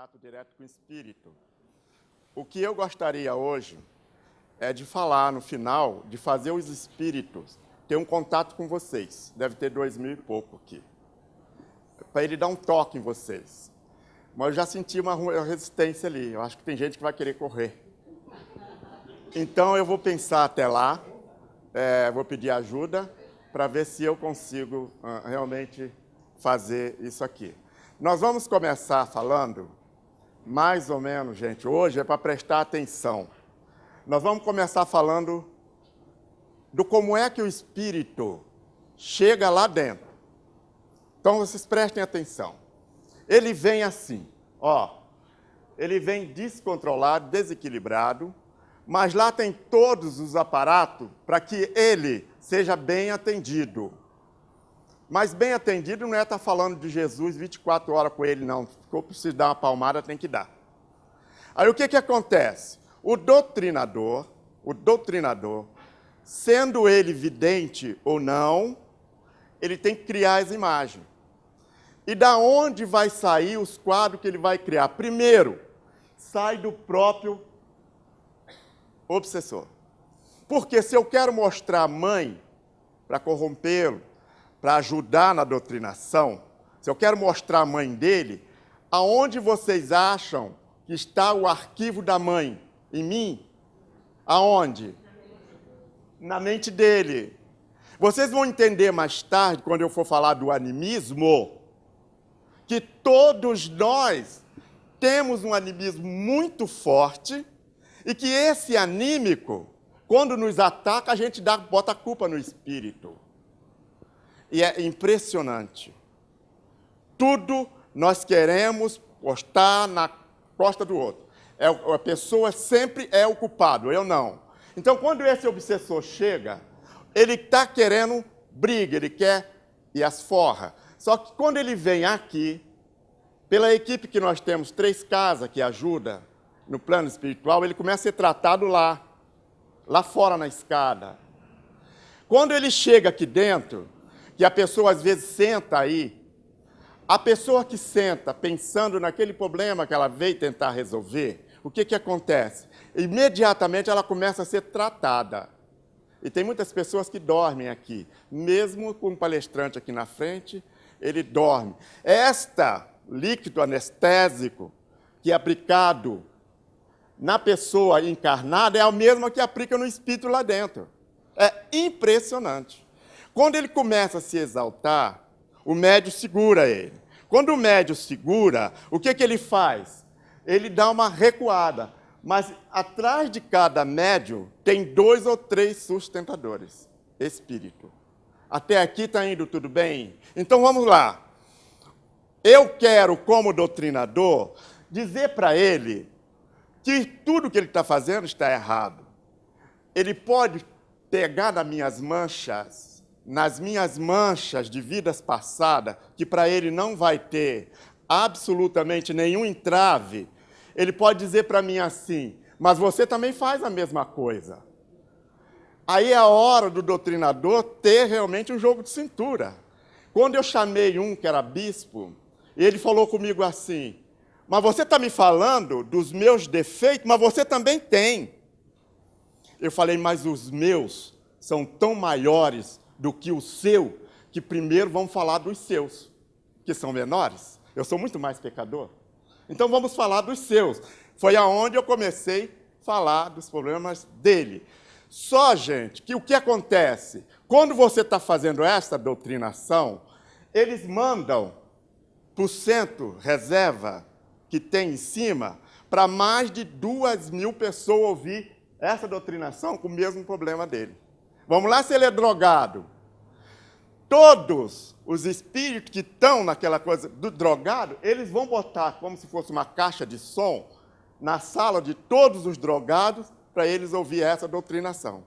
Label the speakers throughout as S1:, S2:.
S1: contato direto com o Espírito. O que eu gostaria hoje é de falar no final, de fazer os Espíritos ter um contato com vocês. Deve ter 2.000 e pouco aqui. Para ele dar um toque em vocês. Mas eu já senti uma resistência ali. Eu acho que tem gente que vai querer correr. Então eu vou pensar até lá, vou pedir ajuda para ver se eu consigo realmente fazer isso aqui. Nós vamos começar falando, mais ou menos, gente, hoje é para prestar atenção. Nós vamos começar falando do como é que o Espírito chega lá dentro. Então, vocês prestem atenção. Ele vem assim, ó. Ele vem descontrolado, desequilibrado, mas lá tem todos os aparatos para que ele seja bem atendido. Mas bem atendido não é estar falando de Jesus 24 horas com ele, não. Se eu preciso dar uma palmada, tem que dar. Aí o que acontece? O doutrinador, sendo ele vidente ou não, ele tem que criar as imagens. E da onde vai sair os quadros que ele vai criar? Primeiro, sai do próprio obsessor. Porque se eu quero mostrar a mãe para corrompê-lo, para ajudar na doutrinação, se eu quero mostrar a mãe dele, aonde vocês acham que está o arquivo da mãe? Em mim? Aonde? Na mente dele. Vocês vão entender mais tarde, quando eu for falar do animismo, que todos nós temos um animismo muito forte e que esse anímico, quando nos ataca, a gente bota a culpa no espírito. E é impressionante. Tudo nós queremos postar na costa do outro. A pessoa sempre é o culpado, eu não. Então, quando esse obsessor chega, ele está querendo briga, ele quer e as forra. Só que quando ele vem aqui, pela equipe que nós temos, 3 casas que ajuda no plano espiritual, ele começa a ser tratado lá fora na escada. Quando ele chega aqui dentro, que a pessoa às vezes senta aí, a pessoa que senta pensando naquele problema que ela veio tentar resolver, o que acontece? Imediatamente ela começa a ser tratada. E tem muitas pessoas que dormem aqui. Mesmo com um palestrante aqui na frente, ele dorme. Líquido anestésico que é aplicado na pessoa encarnada é a mesma que aplica no espírito lá dentro. É impressionante. Quando ele começa a se exaltar, o médium segura ele. Quando o médium segura, o que ele faz? Ele dá uma recuada. Mas atrás de cada médium tem 2 ou 3 sustentadores. Espírito. Até aqui está indo tudo bem? Então vamos lá. Eu quero, como doutrinador, dizer para ele que tudo que ele está fazendo está errado. Ele pode pegar nas minhas manchas de vidas passadas, que para ele não vai ter absolutamente nenhum entrave. Ele pode dizer para mim assim, mas você também faz a mesma coisa. Aí é a hora do doutrinador ter realmente um jogo de cintura. Quando eu chamei um que era bispo, ele falou comigo assim, mas você está me falando dos meus defeitos, mas você também tem. Eu falei, mas os meus são tão maiores do que o seu, que primeiro vamos falar dos seus, que são menores. Eu sou muito mais pecador. Então vamos falar dos seus. Foi aonde eu comecei a falar dos problemas dele. Só, gente, que o que acontece? Quando você está fazendo essa doutrinação, eles mandam para o centro reserva que tem em cima, para mais de 2.000 pessoas ouvir essa doutrinação com o mesmo problema dele. Vamos lá se ele é drogado. Todos os espíritos que estão naquela coisa do drogado, eles vão botar como se fosse uma caixa de som na sala de todos os drogados para eles ouvir essa doutrinação.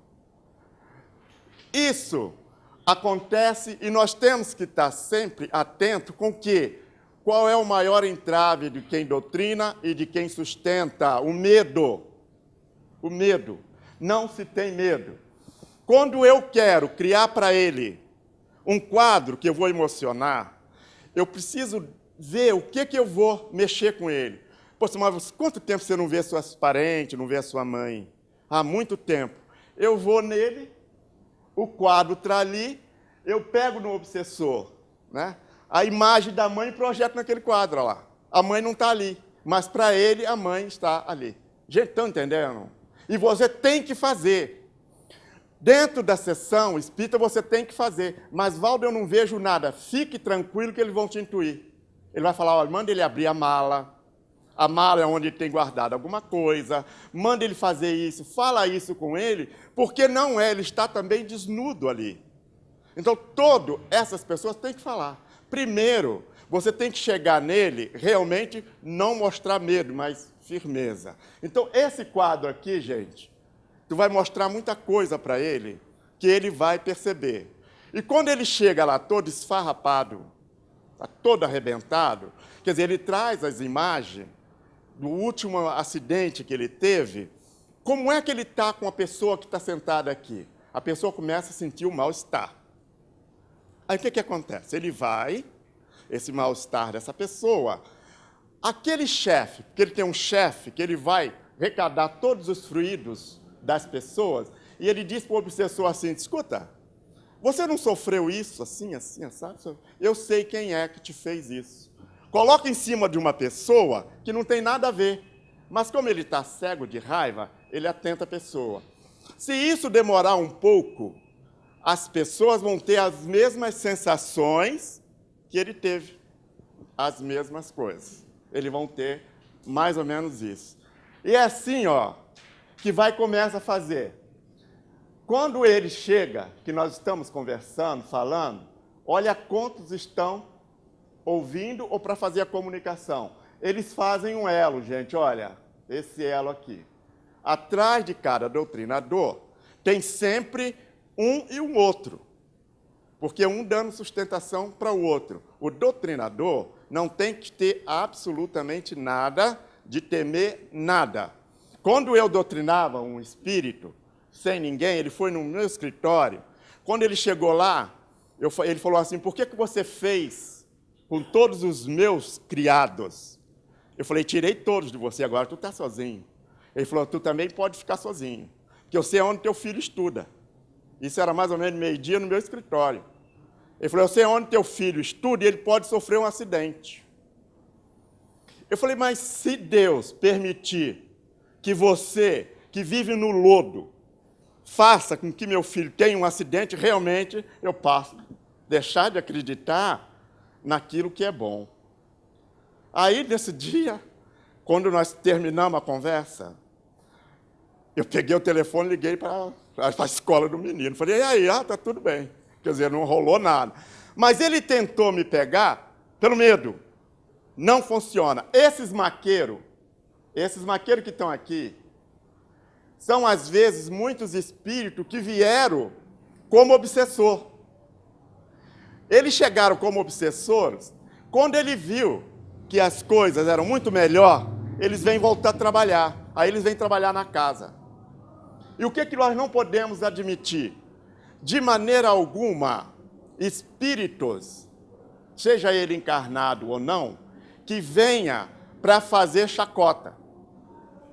S1: Isso acontece e nós temos que estar sempre atentos com que qual é o maior entrave de quem doutrina e de quem sustenta? O medo. O medo. Não se tem medo. Quando eu quero criar para ele um quadro que eu vou emocionar, eu preciso ver o que eu vou mexer com ele. Poxa, mas quanto tempo você não vê suas parentes, não vê a sua mãe? Há muito tempo. Eu vou nele, o quadro está ali, eu pego no obsessor, né? A imagem da mãe e projeto naquele quadro lá. A mãe não está ali, mas para ele a mãe está ali. Gente, estão entendendo? E você tem que fazer. Dentro da sessão espírita você tem que fazer. Mas, Valdo, eu não vejo nada. Fique tranquilo que eles vão te intuir. Ele vai falar, olha, manda ele abrir a mala. A mala é onde ele tem guardado alguma coisa. Manda ele fazer isso. Fala isso com ele, porque não é, ele está também desnudo ali. Então, todas essas pessoas têm que falar. Primeiro, você tem que chegar nele, realmente não mostrar medo, mas firmeza. Então, esse quadro aqui, gente, tu vai mostrar muita coisa para ele, que ele vai perceber. E quando ele chega lá todo esfarrapado, tá todo arrebentado, quer dizer, ele traz as imagens do último acidente que ele teve. Como é que ele está com a pessoa que está sentada aqui? A pessoa começa a sentir o mal-estar. Aí o que acontece? Ele vai, esse mal-estar dessa pessoa, aquele chefe, porque ele tem um chefe que ele vai arrecadar todos os fluidos das pessoas, e ele diz para o obsessor assim, escuta, você não sofreu isso assim, sabe? Eu sei quem é que te fez isso. Coloca em cima de uma pessoa que não tem nada a ver, mas como ele está cego de raiva, ele atenta a pessoa. Se isso demorar um pouco, as pessoas vão ter as mesmas sensações que ele teve, as mesmas coisas. Eles vão ter mais ou menos isso. E é assim, ó, que vai começar a fazer. Quando ele chega, que nós estamos conversando, falando, olha quantos estão ouvindo ou para fazer a comunicação. Eles fazem um elo, gente, olha, esse elo aqui. Atrás de cada doutrinador tem sempre um e um outro, porque um dando sustentação para o outro. O doutrinador não tem que ter absolutamente nada de temer nada. Quando eu doutrinava um espírito, sem ninguém, ele foi no meu escritório, quando ele chegou lá, ele falou assim, por que você fez com todos os meus criados? Eu falei, tirei todos de você, agora tu está sozinho. Ele falou, tu também pode ficar sozinho, porque eu sei onde teu filho estuda. Isso era mais ou menos meio-dia no meu escritório. Ele falou, eu sei onde teu filho estuda e ele pode sofrer um acidente. Eu falei, mas se Deus permitir que você, que vive no lodo, faça com que meu filho tenha um acidente, realmente eu passo a deixar de acreditar naquilo que é bom. Aí, nesse dia, quando nós terminamos a conversa, eu peguei o telefone e liguei para a escola do menino. Falei, e aí, tá tudo bem. Quer dizer, não rolou nada. Mas ele tentou me pegar pelo medo. Não funciona. Esses maqueiros que estão aqui, são, às vezes, muitos espíritos que vieram como obsessor. Eles chegaram como obsessores, quando ele viu que as coisas eram muito melhor, eles vêm voltar a trabalhar. Aí eles vêm trabalhar na casa. E o que nós não podemos admitir? De maneira alguma, espíritos, seja ele encarnado ou não, que venha para fazer chacota.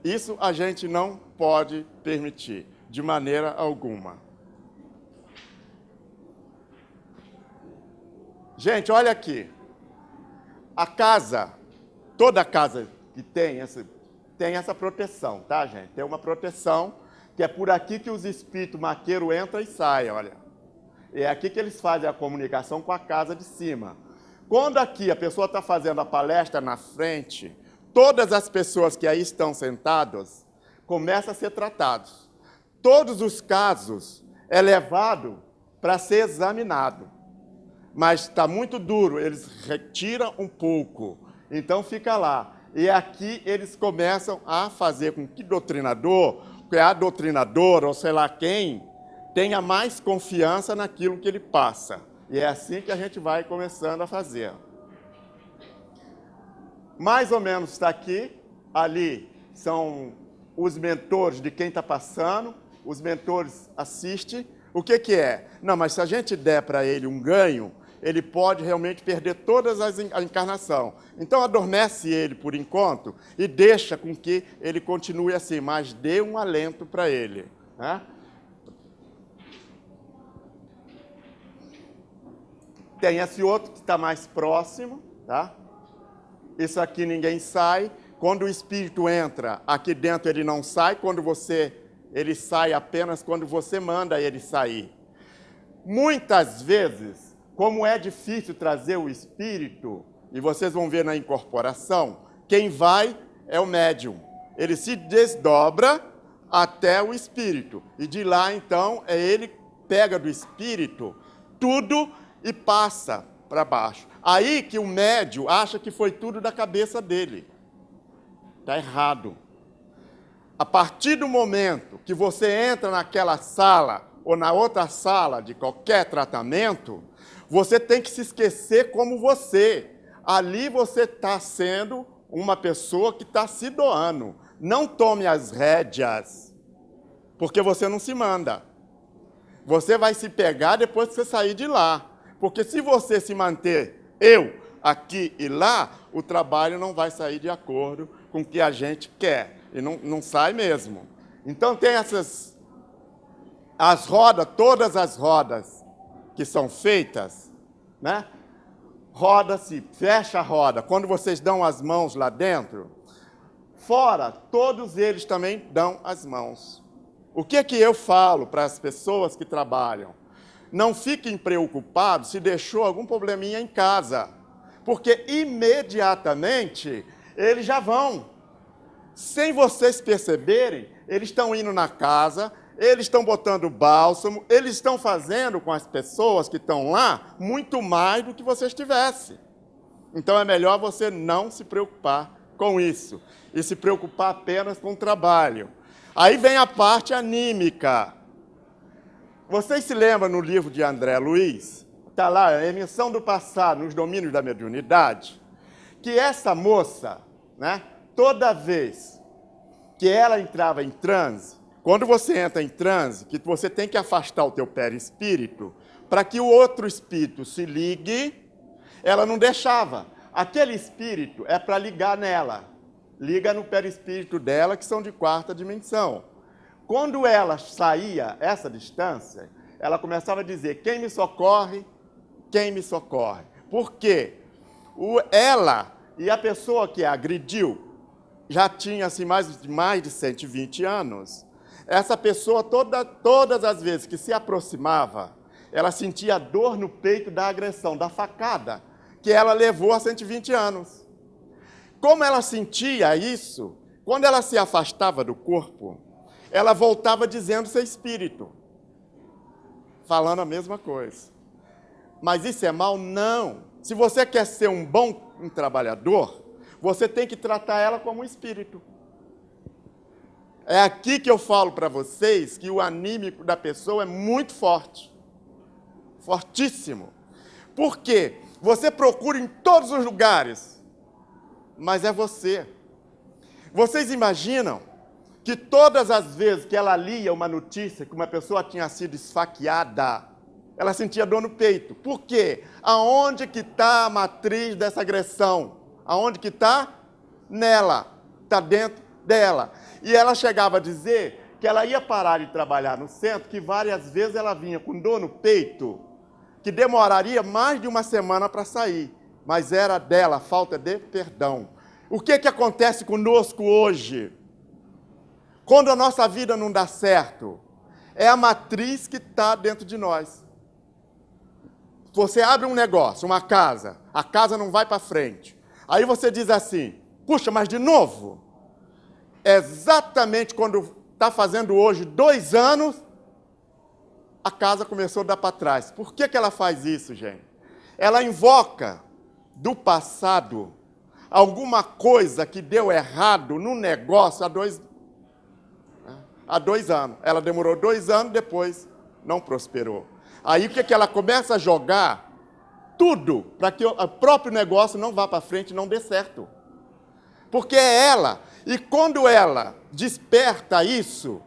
S1: Isso a gente não pode permitir, de maneira alguma. Gente, olha aqui. A casa, toda casa que tem essa proteção, tá, gente? Tem uma proteção, que é por aqui que os espíritos maqueiros entram e saem, olha. É aqui que eles fazem a comunicação com a casa de cima. Quando aqui a pessoa está fazendo a palestra na frente, todas as pessoas que aí estão sentadas começam a ser tratados. Todos os casos é levado para ser examinado. Mas está muito duro, eles retiram um pouco. Então fica lá. E aqui eles começam a fazer com que doutrinador, que a doutrinadora, ou sei lá quem, tenha mais confiança naquilo que ele passa. E é assim que a gente vai começando a fazer. Mais ou menos está aqui, ali são os mentores de quem está passando, os mentores assistem. O que é? Não, mas se a gente der para ele um ganho, ele pode realmente perder todas a encarnação. Então, adormece ele por enquanto e deixa com que ele continue assim, mas dê um alento para ele, né? Tem esse outro que está mais próximo, tá? Isso aqui ninguém sai. Quando o espírito entra, aqui dentro ele não sai, ele sai apenas quando você manda ele sair. Muitas vezes, como é difícil trazer o espírito, e vocês vão ver na incorporação, quem vai é o médium. Ele se desdobra até o espírito. E de lá, então, ele pega do espírito tudo e passa para baixo. Aí que o médium acha que foi tudo da cabeça dele. Está errado. A partir do momento que você entra naquela sala ou na outra sala de qualquer tratamento, você tem que se esquecer como você. Ali você está sendo uma pessoa que está se doando. Não tome as rédeas, porque você não se manda. Você vai se pegar depois que você sair de lá. Porque se você se manter eu, aqui e lá, o trabalho não vai sair de acordo com o que a gente quer. E não sai mesmo. Então tem as rodas, todas as rodas que são feitas, né? Roda-se, fecha a roda. Quando vocês dão as mãos lá dentro, fora, todos eles também dão as mãos. O que é que eu falo para as pessoas que trabalham? Não fiquem preocupados se deixou algum probleminha em casa, porque imediatamente eles já vão. Sem vocês perceberem, eles estão indo na casa, eles estão botando bálsamo, eles estão fazendo com as pessoas que estão lá muito mais do que vocês tivessem. Então é melhor você não se preocupar com isso e se preocupar apenas com o trabalho. Aí vem a parte anímica. Vocês se lembram no livro de André Luiz? Está lá, a emissão do passado nos domínios da mediunidade, que essa moça, né, toda vez que ela entrava em transe, quando você entra em transe, que você tem que afastar o teu perispírito, para que o outro espírito se ligue, ela não deixava. Aquele espírito é para ligar nela. Liga no perispírito dela, que são de quarta dimensão. Quando ela saía essa distância, ela começava a dizer, quem me socorre? Quem me socorre? Por quê? Ela e a pessoa que a agrediu já tinha assim, mais de 120 anos. Essa pessoa, todas as vezes que se aproximava, ela sentia dor no peito da agressão, da facada, que ela levou há 120 anos. Como ela sentia isso, quando ela se afastava do corpo, ela voltava dizendo seu espírito, falando a mesma coisa. Mas isso é mal? Não. Se você quer ser um bom trabalhador, você tem que tratar ela como um espírito. É aqui que eu falo para vocês que o anímico da pessoa é muito forte. Fortíssimo. Por quê? Você procura em todos os lugares, mas é você. Vocês imaginam que todas as vezes que ela lia uma notícia que uma pessoa tinha sido esfaqueada, ela sentia dor no peito. Por quê? Aonde que está a matriz dessa agressão? Aonde que está? Nela. Está dentro dela. E ela chegava a dizer que ela ia parar de trabalhar no centro, que várias vezes ela vinha com dor no peito, que demoraria mais de uma semana para sair. Mas era dela, falta de perdão. O que acontece conosco hoje? Quando a nossa vida não dá certo, é a matriz que está dentro de nós. Você abre um negócio, uma casa, a casa não vai para frente. Aí você diz assim, puxa, mas de novo? Exatamente quando está fazendo hoje 2 anos, a casa começou a dar para trás. Por que ela faz isso, gente? Ela invoca do passado alguma coisa que deu errado no negócio há 2 anos. Ela demorou 2 anos, depois não prosperou. Aí o que ela começa a jogar? Tudo para que o próprio negócio não vá para frente, não dê certo. Porque é ela. E quando ela desperta isso,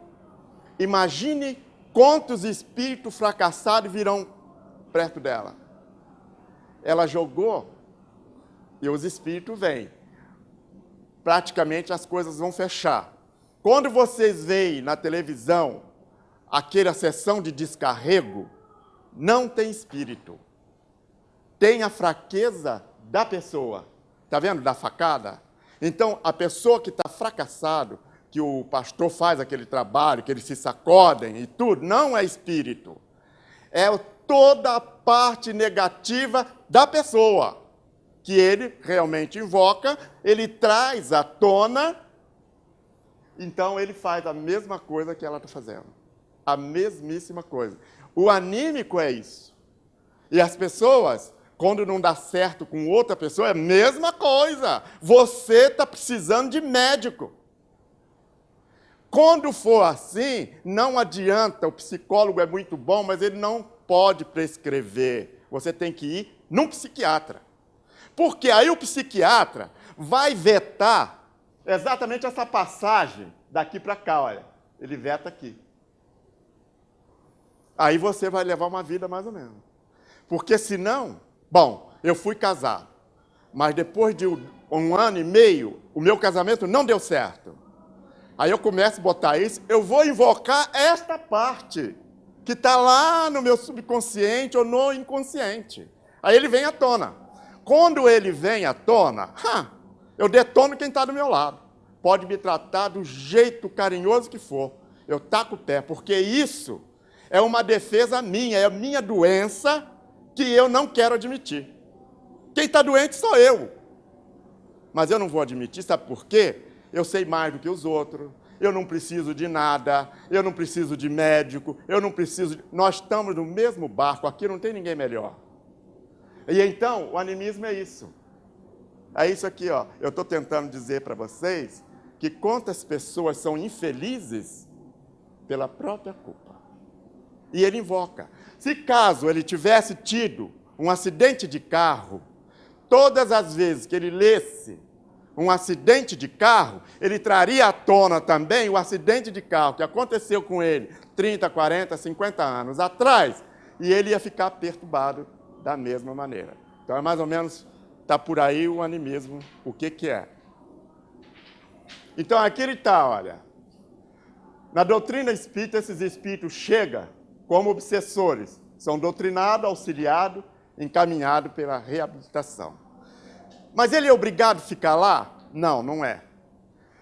S1: imagine quantos espíritos fracassados virão perto dela. ela jogou e os espíritos vêm. Praticamente as coisas vão fechar. Quando vocês veem na televisão aquela sessão de descarrego, não tem espírito. Tem a fraqueza da pessoa. Está vendo? Da facada. Então, a pessoa que está fracassado, que o pastor faz aquele trabalho, que eles se sacodem e tudo, não é espírito. É toda a parte negativa da pessoa, que ele realmente invoca, ele traz à tona, então ele faz a mesma coisa que ela está fazendo. A mesmíssima coisa. O anímico é isso. E as pessoas, quando não dá certo com outra pessoa, é a mesma coisa. Você está precisando de médico. Quando for assim, não adianta, o psicólogo é muito bom, mas ele não pode prescrever. Você tem que ir num psiquiatra. Porque aí o psiquiatra vai vetar exatamente essa passagem daqui para cá, olha. Ele veta aqui. Aí você vai levar uma vida mais ou menos. Porque senão, bom, eu fui casado, mas depois de 1 ano e meio, o meu casamento não deu certo. Aí eu começo a botar isso, eu vou invocar esta parte, que está lá no meu subconsciente ou no inconsciente. Aí ele vem à tona. Quando ele vem à tona, eu detono quem está do meu lado. Pode me tratar do jeito carinhoso que for. Eu taco o pé, porque isso é uma defesa minha, é a minha doença que eu não quero admitir. Quem está doente sou eu. Mas eu não vou admitir, sabe por quê? Eu sei mais do que os outros, eu não preciso de nada, eu não preciso de médico, eu não preciso de... Nós estamos no mesmo barco, aqui não tem ninguém melhor. E então, o animismo é isso. É isso aqui, ó. Eu estou tentando dizer para vocês que quantas pessoas são infelizes pela própria culpa. E ele invoca. Se caso ele tivesse tido um acidente de carro, todas as vezes que ele lesse um acidente de carro, ele traria à tona também o acidente de carro que aconteceu com ele 30, 40, 50 anos atrás, e ele ia ficar perturbado da mesma maneira. Então, é mais ou menos, está por aí o animismo, o que é. Então, aqui ele está, olha. Na doutrina espírita, esses espíritos chegam como obsessores, são doutrinados, auxiliados, encaminhados pela reabilitação. Mas ele é obrigado a ficar lá? Não, não é.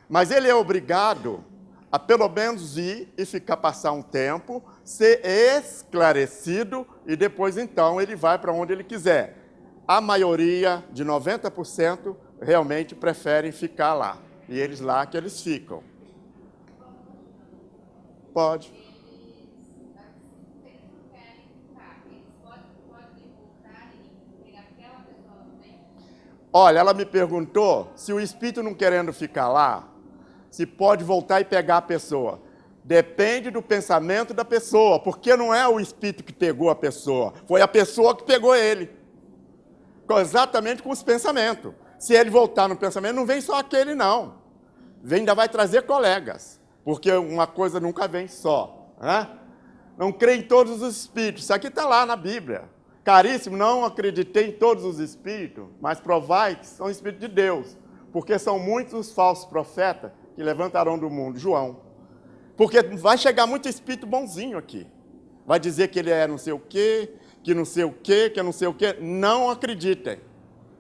S1: Mas ele é obrigado a pelo menos ir e passar um tempo, ser esclarecido e depois então ele vai para onde ele quiser. A maioria, de 90%, realmente preferem ficar lá. E eles lá que eles ficam. Pode. Olha, ela me perguntou se o espírito não querendo ficar lá, se pode voltar e pegar a pessoa. Depende do pensamento da pessoa, porque não é o espírito que pegou a pessoa, foi a pessoa que pegou ele. Exatamente com os pensamentos. Se ele voltar no pensamento, não vem só aquele, não. Ainda vai trazer colegas, porque uma coisa nunca vem só. Né? Não crê em todos os espíritos. Isso aqui está lá na Bíblia. Caríssimo, não acreditei em todos os espíritos, mas provai que são espíritos de Deus, porque são muitos os falsos profetas que levantarão do mundo. João. Porque vai chegar muito espírito bonzinho aqui. Vai dizer que ele é não sei o quê, que não sei o quê, que não sei o quê. Não acreditem.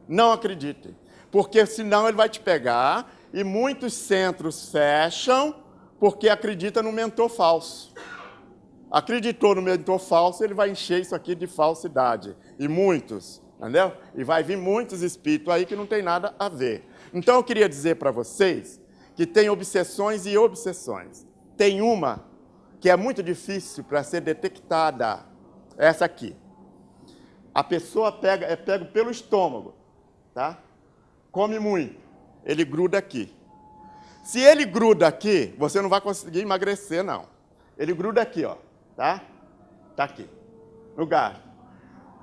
S1: Não acreditem. Porque senão ele vai te pegar e muitos centros fecham porque acreditam no mentor falso. Acreditou no mentor falso, ele vai encher isso aqui de falsidade. E muitos, entendeu? E vai vir muitos espíritos aí que não tem nada a ver. Então eu queria dizer para vocês que tem obsessões e obsessões. Tem uma que é muito difícil para ser detectada, essa aqui. A pessoa é pego pelo estômago, tá? Come muito, ele gruda aqui. Se ele gruda aqui, você não vai conseguir emagrecer, não. Ele gruda aqui, ó. Tá? Tá aqui, no gastro.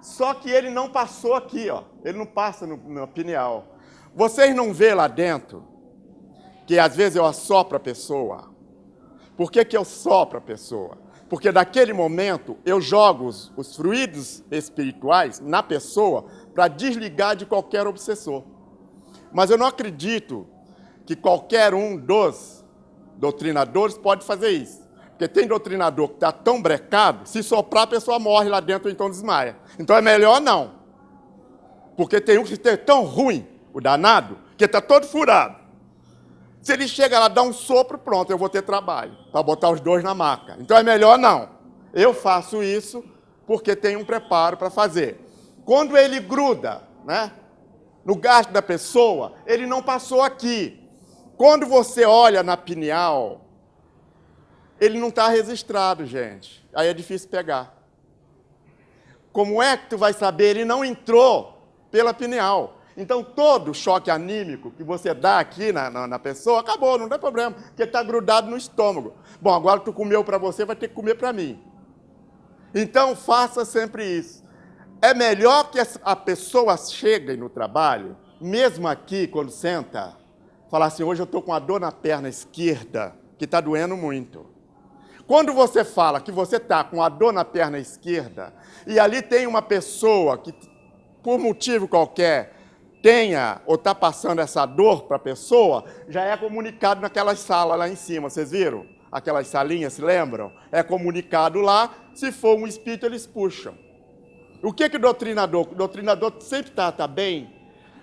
S1: Só que ele não passou aqui, ó. Ele não passa no pineal. Vocês não vê lá dentro que às vezes eu assopro a pessoa? Por que eu sopro a pessoa? Porque naquele momento eu jogo os fluidos espirituais na pessoa para desligar de qualquer obsessor. Mas eu não acredito que qualquer um dos doutrinadores pode fazer isso. Porque tem doutrinador que está tão brecado, se soprar a pessoa morre lá dentro ou então desmaia. Então é melhor não. Porque tem um que é tão ruim, o danado, que está todo furado. Se ele chega lá, dá um sopro, pronto, eu vou ter trabalho para botar os dois na maca. Então é melhor não. Eu faço isso porque tenho um preparo para fazer. Quando ele gruda, né, no gasto da pessoa, ele não passou aqui. Quando você olha na pineal, ele não está registrado, gente. Aí é difícil pegar. Como é que tu vai saber? Ele não entrou pela pineal. Então, todo choque anímico que você dá aqui na pessoa, acabou, não tem problema, porque está grudado no estômago. Bom, agora tu comeu para você, vai ter que comer para mim. Então, faça sempre isso. É melhor que a pessoa chegue no trabalho, mesmo aqui, quando senta, falar assim, hoje eu estou com a dor na perna esquerda, que está doendo muito. Quando você fala que você está com a dor na perna esquerda, e ali tem uma pessoa que, por motivo qualquer, tenha ou está passando essa dor para a pessoa, já é comunicado naquelas salas lá em cima, vocês viram? Aquelas salinhas, se lembram? É comunicado lá, se for um espírito, eles puxam. O que o doutrinador? O doutrinador sempre está bem?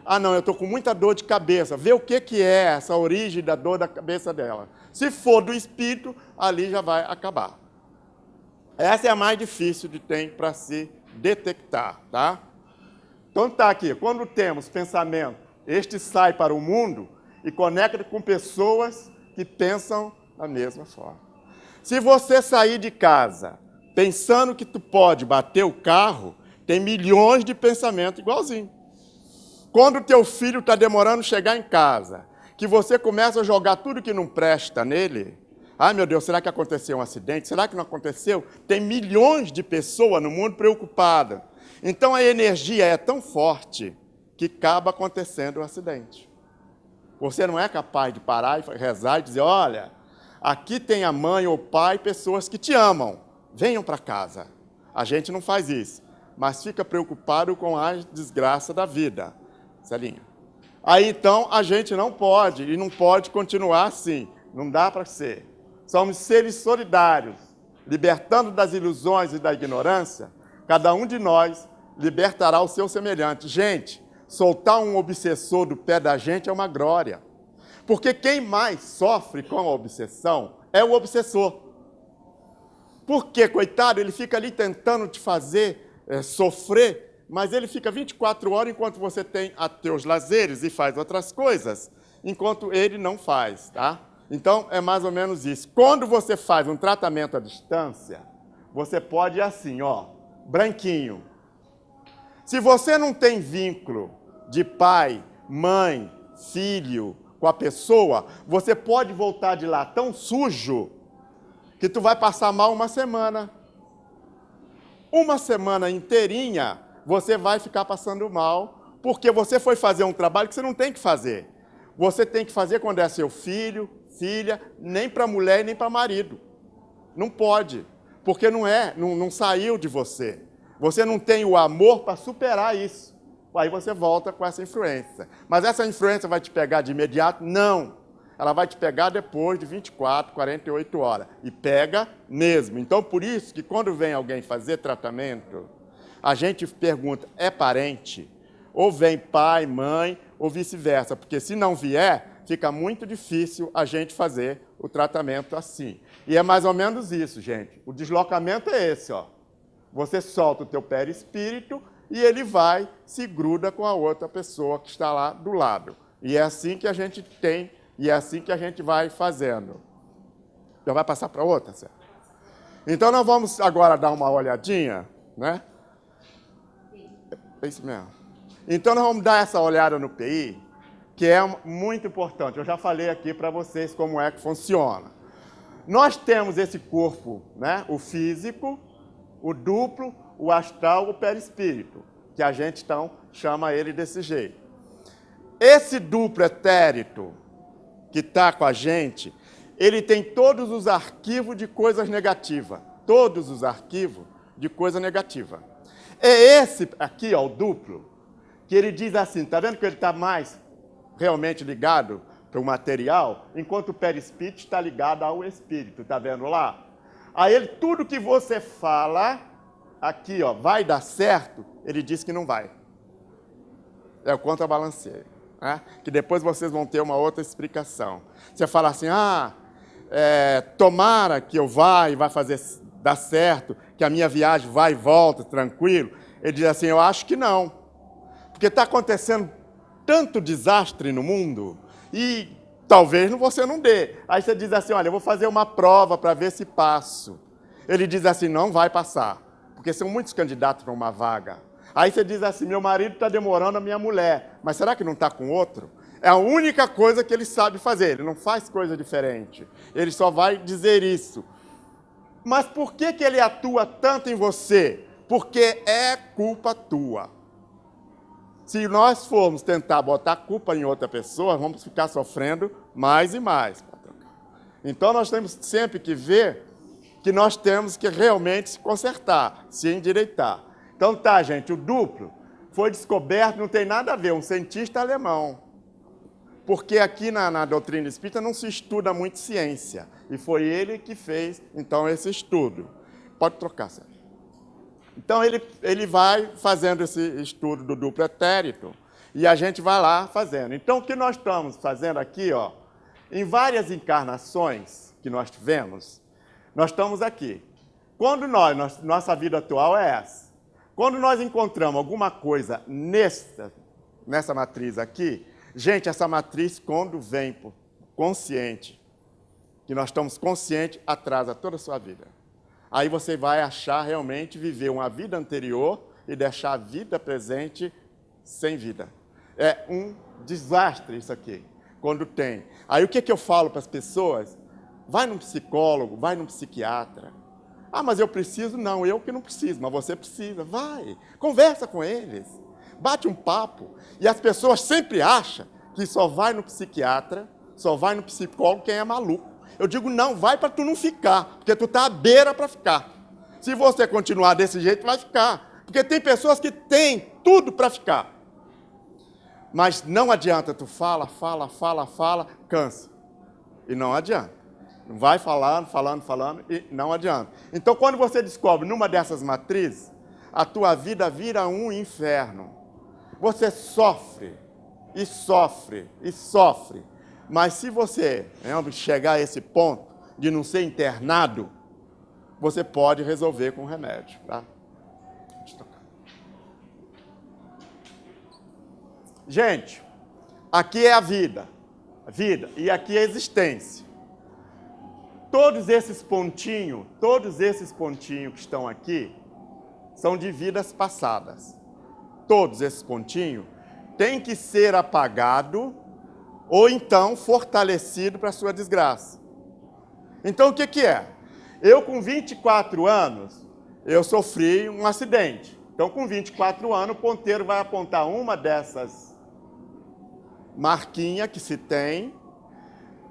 S1: Ah, não, eu estou com muita dor de cabeça. Vê o que é essa origem da dor da cabeça dela. Se for do espírito, ali já vai acabar. Essa é a mais difícil de ter para se detectar, tá? Então tá aqui, quando temos pensamento, este sai para o mundo e conecta com pessoas que pensam da mesma forma. Se você sair de casa pensando que tu pode bater o carro, tem milhões de pensamentos igualzinho. Quando o teu filho está demorando chegar em casa, que você começa a jogar tudo que não presta nele, ai meu Deus, será que aconteceu um acidente? Será que não aconteceu? Tem milhões de pessoas no mundo preocupadas. Então a energia é tão forte que acaba acontecendo um acidente. Você não é capaz de parar e rezar e dizer, olha, aqui tem a mãe ou o pai, pessoas que te amam, venham para casa. A gente não faz isso, mas fica preocupado com a desgraça da vida. Celinha. Aí então a gente não pode, e não pode continuar assim, não dá para ser. Somos seres solidários, libertando das ilusões e da ignorância, cada um de nós libertará o seu semelhante. Gente, soltar um obsessor do pé da gente é uma glória. Porque quem mais sofre com a obsessão é o obsessor. Porque, coitado, ele fica ali tentando te fazer sofrer, mas ele fica 24 horas enquanto você tem a teus lazeres e faz outras coisas, enquanto ele não faz, tá? Então, é mais ou menos isso. Quando você faz um tratamento à distância, você pode ir assim, ó, branquinho. Se você não tem vínculo de pai, mãe, filho com a pessoa, você pode voltar de lá tão sujo que tu vai passar mal uma semana. Uma semana inteirinha você vai ficar passando mal, porque você foi fazer um trabalho que você não tem que fazer. Você tem que fazer quando é seu filho, filha, nem para mulher nem para marido. Não pode, porque não saiu de você. Você não tem o amor para superar isso. Aí você volta com essa influência. Mas essa influência vai te pegar de imediato? Não. Ela vai te pegar depois de 24, 48 horas. E pega mesmo. Então, por isso que quando vem alguém fazer tratamento, a gente pergunta, é parente? Ou vem pai, mãe, ou vice-versa. Porque se não vier, fica muito difícil a gente fazer o tratamento assim. E é mais ou menos isso, gente. O deslocamento é esse, ó. Você solta o teu perispírito e ele vai, se gruda com a outra pessoa que está lá do lado. E é assim que a gente tem, e é assim que a gente vai fazendo. Já vai passar para outra, certo? Então, nós vamos agora dar uma olhadinha, né? É isso mesmo. Então, nós vamos dar essa olhada no PI, que é muito importante. Eu já falei aqui para vocês como é que funciona. Nós temos esse corpo, né? O físico, o duplo, o astral, o perispírito, que a gente, então, chama ele desse jeito. Esse duplo etérito que está com a gente, ele tem todos os arquivos de coisas negativas. todos os arquivos de coisa negativa. É esse aqui, ó, o duplo, que ele diz assim, tá vendo que ele está mais realmente ligado para o material, enquanto o perispírito está ligado ao espírito, tá vendo lá? Aí ele, tudo que você fala, aqui, ó, vai dar certo, ele diz que não vai. É o contrabalanceio, né? Que depois vocês vão ter uma outra explicação. Você fala assim, tomara que eu vá e vai dar certo, que a minha viagem vai e volta, tranquilo. Ele diz assim, eu acho que não. Porque está acontecendo tanto desastre no mundo e talvez você não dê. Aí você diz assim, olha, eu vou fazer uma prova para ver se passo. Ele diz assim, não vai passar, porque são muitos candidatos para uma vaga. Aí você diz assim, meu marido está demorando a minha mulher, mas será que não está com outro? É a única coisa que ele sabe fazer, ele não faz coisa diferente. Ele só vai dizer isso. Mas por que ele atua tanto em você? Porque é culpa tua. Se nós formos tentar botar culpa em outra pessoa, vamos ficar sofrendo mais e mais. Então nós temos sempre que ver que nós temos que realmente se consertar, se endireitar. Então tá, gente, o duplo foi descoberto, não tem nada a ver, um cientista alemão. Porque aqui na doutrina espírita não se estuda muito ciência. E foi ele que fez, então, esse estudo. Pode trocar, Sérgio. Então ele vai fazendo esse estudo do duplo etérito e a gente vai lá fazendo. Então o que nós estamos fazendo aqui, ó, em várias encarnações que nós tivemos, nós estamos aqui. Quando nossa vida atual é essa. Quando nós encontramos alguma coisa nessa matriz aqui, gente, essa matriz quando vem por consciente, que nós estamos conscientes, atrasa toda a sua vida. Aí você vai achar realmente viver uma vida anterior e deixar a vida presente sem vida. É um desastre isso aqui, quando tem. Aí o que eu falo para as pessoas? Vai num psicólogo, vai num psiquiatra. Ah, mas eu preciso? Não, eu que não preciso, mas você precisa. Vai, conversa com eles, bate um papo. E as pessoas sempre acham que só vai no psiquiatra, só vai no psicólogo quem é maluco. Eu digo, não, vai para tu não ficar, porque tu está à beira para ficar. Se você continuar desse jeito, vai ficar. Porque tem pessoas que têm tudo para ficar. Mas não adianta, tu fala, cansa. E não adianta. Vai falando, e não adianta. Então, quando você descobre numa dessas matrizes, a tua vida vira um inferno. Você sofre, e sofre, e sofre. Mas se você chegar a esse ponto de não ser internado, você pode resolver com remédio, tá? Deixa eu tocar. Gente, aqui é a vida, e aqui é a existência. Todos esses pontinhos que estão aqui, são de vidas passadas. Todos esses pontinhos têm que ser apagados ou então fortalecido para a sua desgraça. Então, o que é? Eu, com 24 anos, eu sofri um acidente. Então, com 24 anos, o ponteiro vai apontar uma dessas marquinhas que se tem.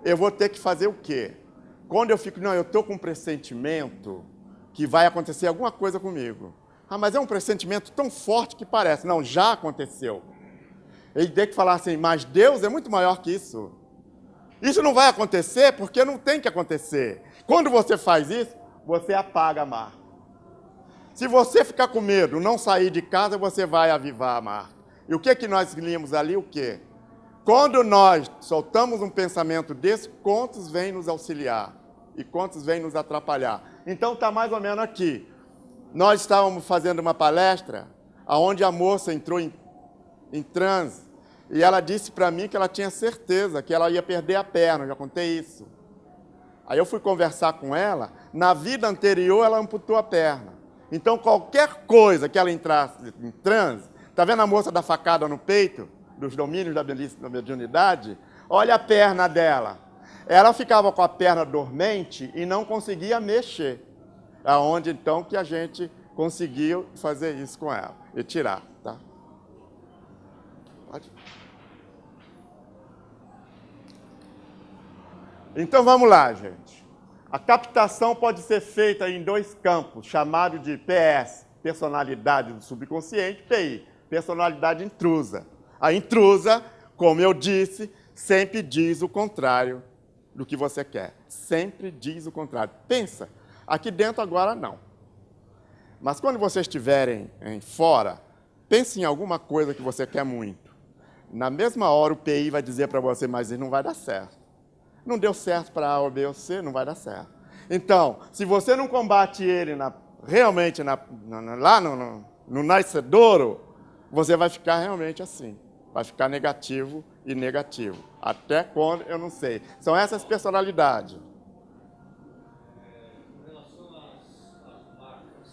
S1: Eu vou ter que fazer o quê? Quando eu fico, não, eu estou com um pressentimento que vai acontecer alguma coisa comigo. Ah, mas é um pressentimento tão forte que parece. Não, já aconteceu. Ele tem que falar assim, mas Deus é muito maior que isso. Isso não vai acontecer porque não tem que acontecer. Quando você faz isso, você apaga a marca. Se você ficar com medo, não sair de casa, você vai avivar a marca. E o que nós lemos ali? O quê? Quando nós soltamos um pensamento desse, quantos vêm nos auxiliar? E quantos vêm nos atrapalhar? Então está mais ou menos aqui. Nós estávamos fazendo uma palestra, onde a moça entrou em transe, e ela disse para mim que ela tinha certeza que ela ia perder a perna, eu já contei isso. Aí eu fui conversar com ela, na vida anterior ela amputou a perna. Então qualquer coisa que ela entrasse em transe, está vendo a moça da facada no peito, dos domínios da mediunidade? Olha a perna dela. Ela ficava com a perna dormente e não conseguia mexer. Aonde então que a gente conseguiu fazer isso com ela e tirar, tá? Pode. Então vamos lá, gente. A captação pode ser feita em dois campos, chamado de PS, personalidade do subconsciente, PI, personalidade intrusa. A intrusa, como eu disse, sempre diz o contrário do que você quer. Sempre diz o contrário. Pensa, aqui dentro agora não. Mas quando vocês estiverem fora, pense em alguma coisa que você quer muito. Na mesma hora o PI vai dizer para você, mas não vai dar certo. Não deu certo para A ou B ou C, não vai dar certo. Então, se você não combate ele realmente lá no nascedouro, você vai ficar realmente assim. Vai ficar negativo e negativo. Até quando, eu não sei. São essas personalidades.
S2: Com relação às marcas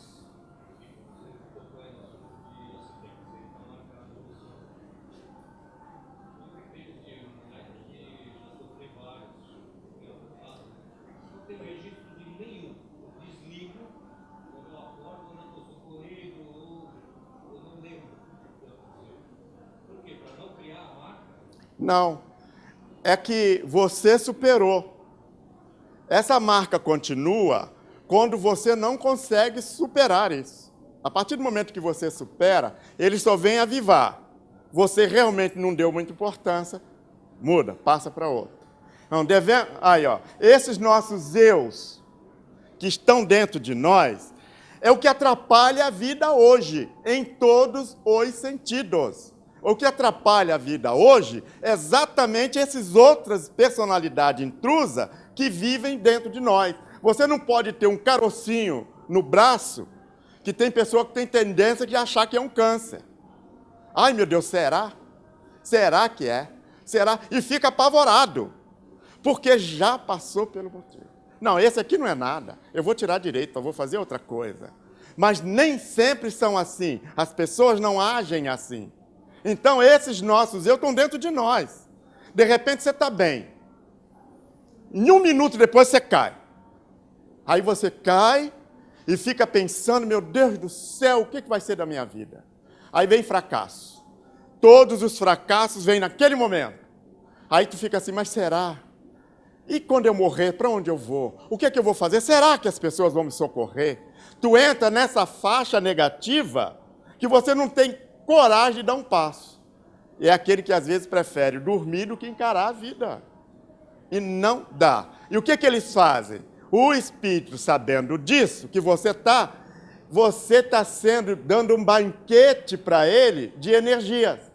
S2: que você colocou aí no assunto de você tem que ser marcado eu acredito que já sofri vários não tenho registro de nenhum. Eu desligo quando eu acordo, quando eu estou socorrido ou não lembro o que aconteceu. Por quê? Para não criar a marca?
S1: Não. É que você superou. Essa marca continua quando você não consegue superar isso. A partir do momento que você supera, ele só vem avivar. Você realmente não deu muita importância, muda, passa para outro. Então, aí, ó, esses nossos eus que estão dentro de nós é o que atrapalha a vida hoje, em todos os sentidos. O que atrapalha a vida hoje é exatamente essas outras personalidades intrusas que vivem dentro de nós. Você não pode ter um carocinho no braço, que tem pessoa que tem tendência de achar que é um câncer. Ai, meu Deus, será? Será que é? Será? E fica apavorado, porque já passou pelo motivo. Não, esse aqui não é nada. Eu vou tirar direito, eu vou fazer outra coisa. Mas nem sempre são assim. As pessoas não agem assim. Então, esses nossos eu estão dentro de nós. De repente, você está bem. Em um minuto depois, você cai. Aí você cai e fica pensando, meu Deus do céu, o que vai ser da minha vida? Aí vem fracasso. Todos os fracassos vêm naquele momento. Aí tu fica assim, mas será? E quando eu morrer, para onde eu vou? O que é que eu vou fazer? Será que as pessoas vão me socorrer? Tu entra nessa faixa negativa que você não tem coragem de dar um passo. É aquele que às vezes prefere dormir do que encarar a vida. E não dá. E o que eles fazem? O espírito, sabendo disso, que você está dando um banquete para ele de energias.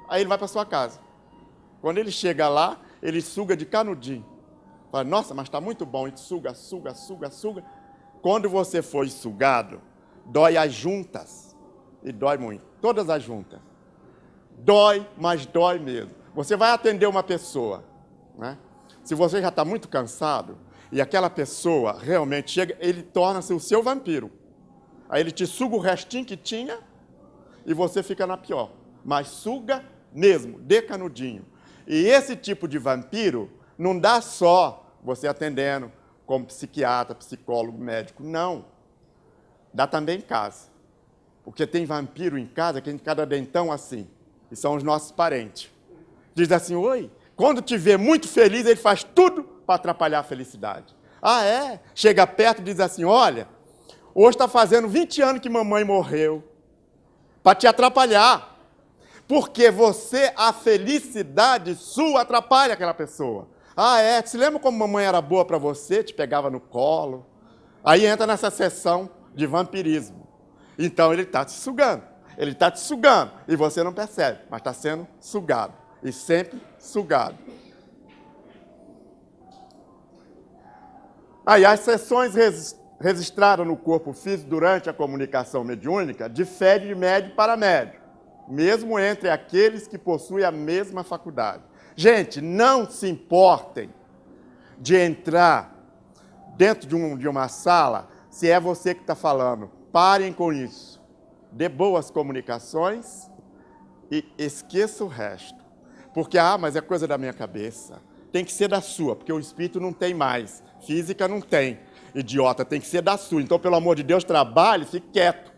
S1: Aí ele vai para sua casa. Quando ele chega lá, ele suga de canudinho. Fala, nossa, mas está muito bom. E suga, suga, suga, suga. Quando você foi sugado, dói as juntas. E dói muito. Todas as juntas. Dói, mas dói mesmo. Você vai atender uma pessoa, né? Se você já está muito cansado, e aquela pessoa realmente chega, ele torna-se o seu vampiro. Aí ele te suga o restinho que tinha, e você fica na pior. Mas suga mesmo, de canudinho. E esse tipo de vampiro não dá só você atendendo como psiquiatra, psicólogo, médico. Não. Dá também em casa. Porque tem vampiro em casa que tem cada dentão assim. E são os nossos parentes. Diz assim, oi, quando te vê muito feliz, ele faz tudo para atrapalhar a felicidade. Ah, é? Chega perto e diz assim, olha, hoje está fazendo 20 anos que mamãe morreu. Para te atrapalhar. Porque você, a felicidade sua atrapalha aquela pessoa. Ah, é? Se lembra como mamãe era boa para você? Te pegava no colo. Aí entra nessa sessão de vampirismo. Então ele está te sugando. Ele está te sugando. E você não percebe, mas está sendo sugado. E sempre sugado. Aí as sessões registradas no corpo físico durante a comunicação mediúnica diferem de médio para médio, mesmo entre aqueles que possuem a mesma faculdade. Gente, não se importem de entrar dentro de uma sala se é você que está falando. Parem com isso. Dê boas comunicações e esqueça o resto. Porque, mas é coisa da minha cabeça. Tem que ser da sua, porque o espírito não tem mais. Física não tem. Idiota, tem que ser da sua. Então, pelo amor de Deus, trabalhe, fique quieto.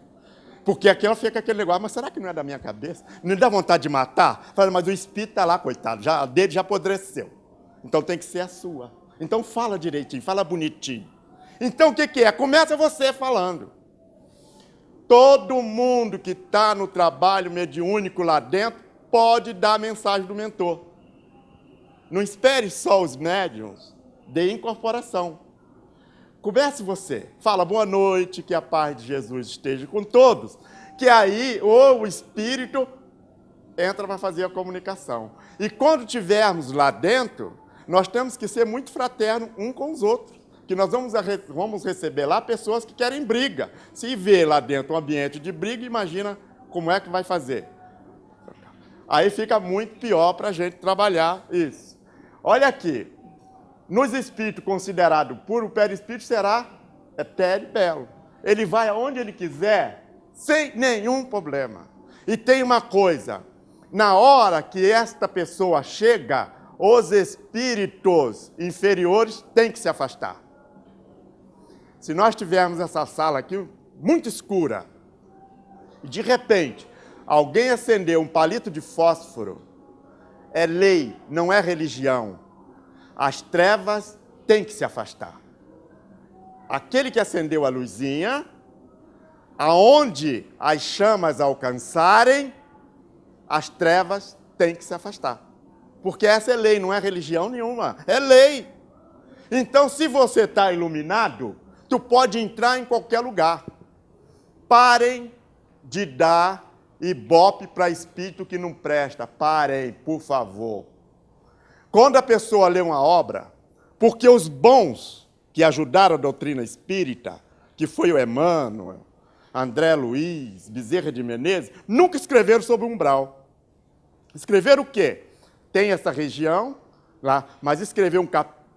S1: Porque aqui ela fica aquele negócio, mas será que não é da minha cabeça? Não dá vontade de matar? Fala, mas o espírito está lá, coitado, a dele já apodreceu. Então tem que ser a sua. Então fala direitinho, fala bonitinho. Então o que é? Começa você falando. Todo mundo que está no trabalho mediúnico lá dentro pode dar a mensagem do mentor. Não espere só os médiuns de incorporação. Comece você. Fala boa noite, que a paz de Jesus esteja com todos. Que aí o espírito entra para fazer a comunicação. E quando tivermos lá dentro, nós temos que ser muito fraternos um com os outros. Que nós vamos receber lá pessoas que querem briga. Se vê lá dentro um ambiente de briga, imagina como é que vai fazer. Aí fica muito pior para a gente trabalhar isso. Olha aqui, nos espíritos considerados puro, o perispírito será etéreo e belo. Ele vai aonde ele quiser, sem nenhum problema. E tem uma coisa, na hora que esta pessoa chega, os espíritos inferiores têm que se afastar. Se nós tivermos essa sala aqui muito escura, e de repente alguém acendeu um palito de fósforo, é lei, não é religião. As trevas têm que se afastar. Aquele que acendeu a luzinha, aonde as chamas alcançarem, as trevas têm que se afastar. Porque essa é lei, não é religião nenhuma, é lei. Então, se você está iluminado, tu pode entrar em qualquer lugar. Parem de dar ibope para espírito que não presta. Parem, por favor. Quando a pessoa lê uma obra, porque os bons que ajudaram a doutrina espírita, que foi o Emmanuel, André Luiz, Bezerra de Menezes, nunca escreveram sobre umbral. Escreveram o quê? Tem essa região lá, mas escrever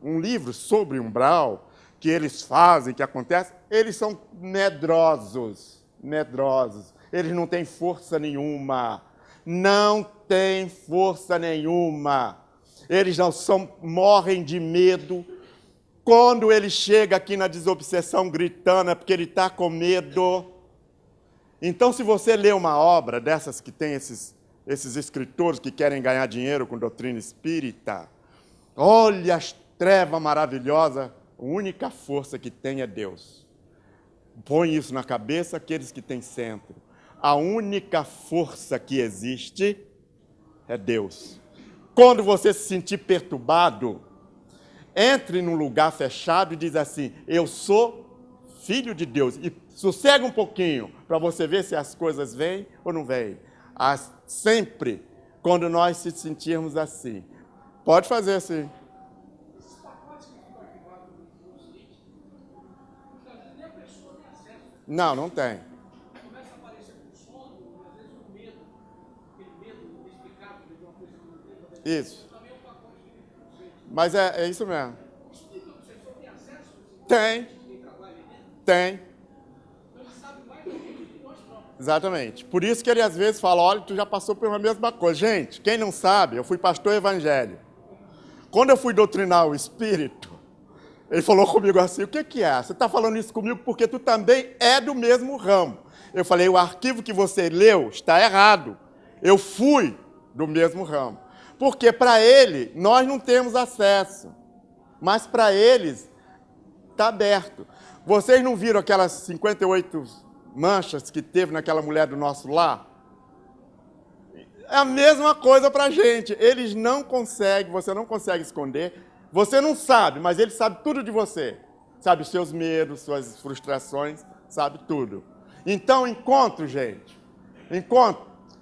S1: um livro sobre umbral, que eles fazem, que acontece, eles são medrosos. Eles não têm força nenhuma. Não têm força nenhuma. Eles morrem de medo. Quando ele chega aqui na desobsessão gritando, é porque ele está com medo. Então, se você lê uma obra dessas que tem esses escritores que querem ganhar dinheiro com doutrina espírita, olha as trevas maravilhosas. A única força que tem é Deus. Põe isso na cabeça aqueles que têm centro. A única força que existe é Deus. Quando você se sentir perturbado, entre num lugar fechado e diz assim, eu sou filho de Deus. E sossega um pouquinho para você ver se as coisas vêm ou não vêm. Sempre, quando nós se sentirmos assim. Pode fazer assim. Não, não tem.
S2: Começa a aparecer com sono, às vezes com medo, aquele medo inexplicável de uma coisa que não tem.
S1: Isso. Mas é isso mesmo.
S2: Explica para você, tem acesso?
S1: Tem.
S2: Quem trabalha ali dentro?
S1: Tem.
S2: Então ele sabe mais do que nós próprios.
S1: Exatamente. Por isso que ele às vezes fala, olha, tu já passou pela mesma coisa. Gente, quem não sabe, eu fui pastor evangélico. Quando eu fui doutrinar o espírito, ele falou comigo assim, o que é? Você está falando isso comigo porque tu também é do mesmo ramo. Eu falei, o arquivo que você leu está errado. Eu fui do mesmo ramo. Porque para ele, nós não temos acesso. Mas para eles, está aberto. Vocês não viram aquelas 58 manchas que teve naquela mulher do nosso lar? É a mesma coisa para a gente. Eles não conseguem, você não consegue esconder. Você não sabe, mas ele sabe tudo de você. Sabe os seus medos, suas frustrações, sabe tudo. Então, enquanto, gente,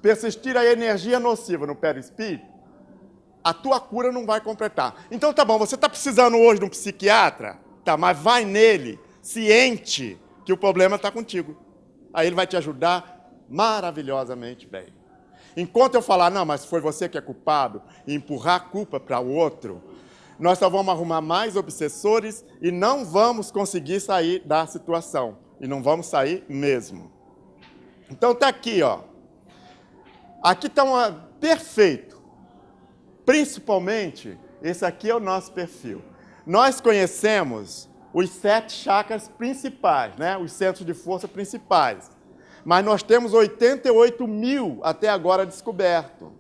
S1: persistir a energia nociva no perispírito, a tua cura não vai completar. Então, tá bom, você está precisando hoje de um psiquiatra? Tá, mas vai nele, ciente que o problema está contigo. Aí ele vai te ajudar maravilhosamente bem. Enquanto eu falar, não, mas foi você que é culpado, e empurrar a culpa para o outro, nós só vamos arrumar mais obsessores e não vamos conseguir sair da situação. E não vamos sair mesmo. Então está aqui, ó. Aqui está perfeito. Principalmente, esse aqui é o nosso perfil. Nós conhecemos os 7 chakras principais, né? Os centros de força principais. Mas nós temos 88 mil até agora descoberto.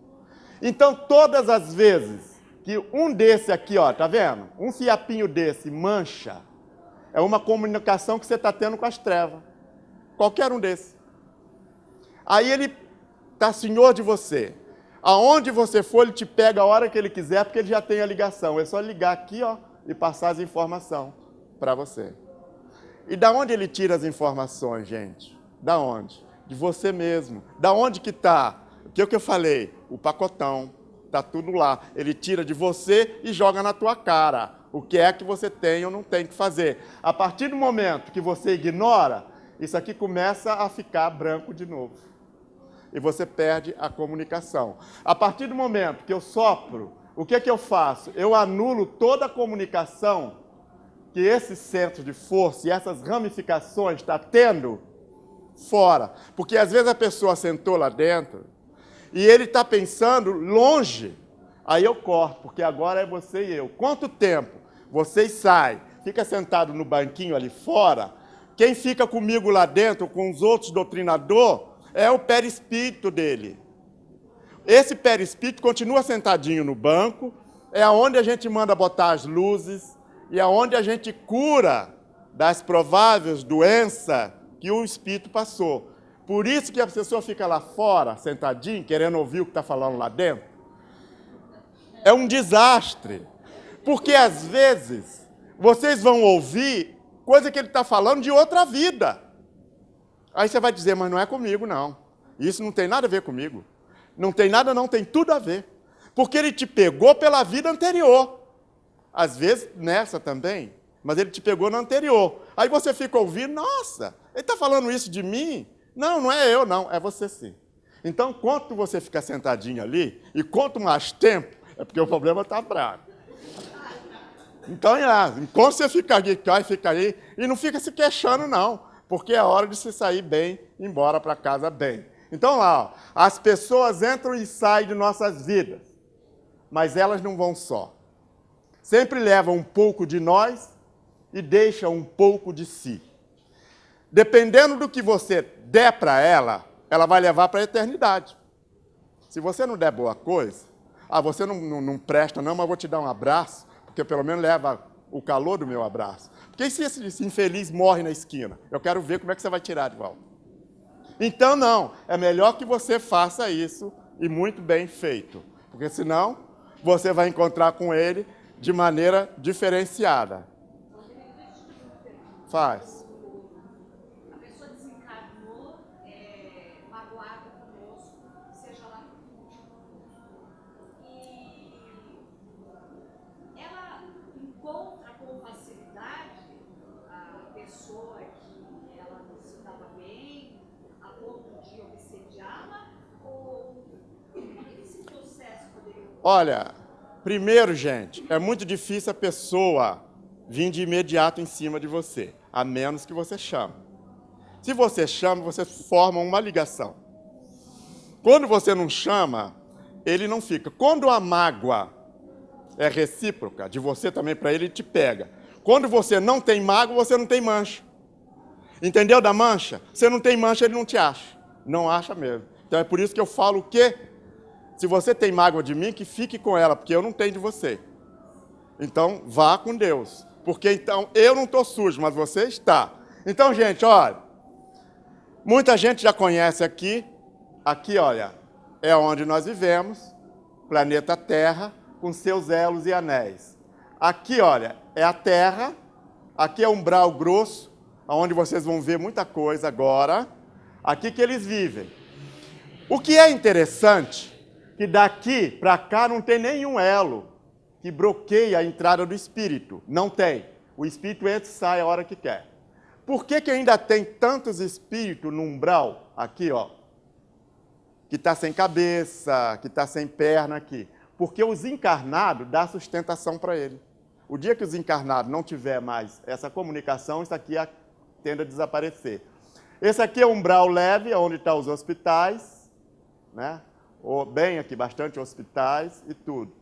S1: Então, todas as vezes que um desse aqui, ó, tá vendo? Um fiapinho desse mancha, é uma comunicação que você está tendo com as trevas. Qualquer um desses. Aí ele está senhor de você. Aonde você for, ele te pega a hora que ele quiser, porque ele já tem a ligação. É só ligar aqui, ó, e passar as informações para você. E da onde ele tira as informações, gente? Da onde? De você mesmo. Da onde que está? O que eu falei? O pacotão. Está tudo lá. Ele tira de você e joga na tua cara. O que é que você tem ou não tem que fazer. A partir do momento que você ignora, isso aqui começa a ficar branco de novo. E você perde a comunicação. A partir do momento que eu sopro, o que é que eu faço? Eu anulo toda a comunicação que esse centro de força e essas ramificações está tendo fora. Porque às vezes a pessoa sentou lá dentro e ele está pensando longe. Aí eu corto, porque agora é você e eu. Quanto tempo vocês saem, fica sentado no banquinho ali fora, quem fica comigo lá dentro, com os outros doutrinadores, é o perispírito dele. Esse perispírito continua sentadinho no banco, é onde a gente manda botar as luzes e é onde a gente cura das prováveis doenças que o espírito passou. Por isso que a pessoa fica lá fora, sentadinho, querendo ouvir o que está falando lá dentro. É um desastre. Porque, às vezes, vocês vão ouvir coisa que ele está falando de outra vida. Aí você vai dizer, mas não é comigo, não. Isso não tem nada a ver comigo. Não tem nada, não, tem tudo a ver. Porque ele te pegou pela vida anterior. Às vezes, nessa também, mas ele te pegou na anterior. Aí você fica ouvindo, nossa, ele está falando isso de mim? Não, não é eu, não, é você sim. Então, quanto você fica sentadinho ali, e quanto mais tempo, é porque o problema está bravo. Então, enquanto você fica aqui, fica aí, e não fica se queixando, não, porque é hora de se sair bem, ir embora para casa bem. Então, lá, ó, as pessoas entram e saem de nossas vidas, mas elas não vão só. Sempre levam um pouco de nós e deixam um pouco de si. Dependendo do que você der para ela, ela vai levar para a eternidade. Se você não der boa coisa, você não presta não, mas eu vou te dar um abraço, porque pelo menos leva o calor do meu abraço. Porque se esse infeliz morre na esquina, eu quero ver como é que você vai tirar de volta. Então, não, é melhor que você faça isso, e muito bem feito, porque senão você vai encontrar com ele de maneira diferenciada. Faz.
S3: A pessoa desencarnou, magoada conosco, seja lá no que e ela encontra com facilidade a pessoa que ela não se dava bem, a ponto de obsediá-la, ou como é que esse processo poderia ocorrer?
S1: Olha, primeiro, gente, é muito difícil a pessoa vir de imediato em cima de você, a menos que você chame. Se você chama, você forma uma ligação. Quando você não chama, ele não fica. Quando a mágoa é recíproca, de você também para ele, ele te pega. Quando você não tem mágoa, você não tem mancha. Entendeu da mancha? Você não tem mancha, ele não te acha. Não acha mesmo. Então é por isso que eu falo o quê? Se você tem mágoa de mim, que fique com ela, porque eu não tenho de você. Então, vá com Deus. Porque então, eu não estou sujo, mas você está. Então, gente, olha, muita gente já conhece aqui. Aqui, olha, é onde nós vivemos, planeta Terra, com seus elos e anéis. Aqui, olha, é a Terra. Aqui é um umbral grosso, onde vocês vão ver muita coisa agora. Aqui que eles vivem. O que é interessante, que daqui para cá não tem nenhum elo que bloqueia a entrada do espírito. Não tem. O espírito entra e sai a hora que quer. Por que ainda tem tantos espíritos no umbral? Aqui, ó. Que está sem cabeça, que está sem perna aqui. Porque os encarnados dão sustentação para ele. O dia que os encarnados não tiver mais essa comunicação, isso aqui tende a desaparecer. Esse aqui é o umbral leve, onde estão os hospitais, né? Bem aqui, bastante hospitais e tudo.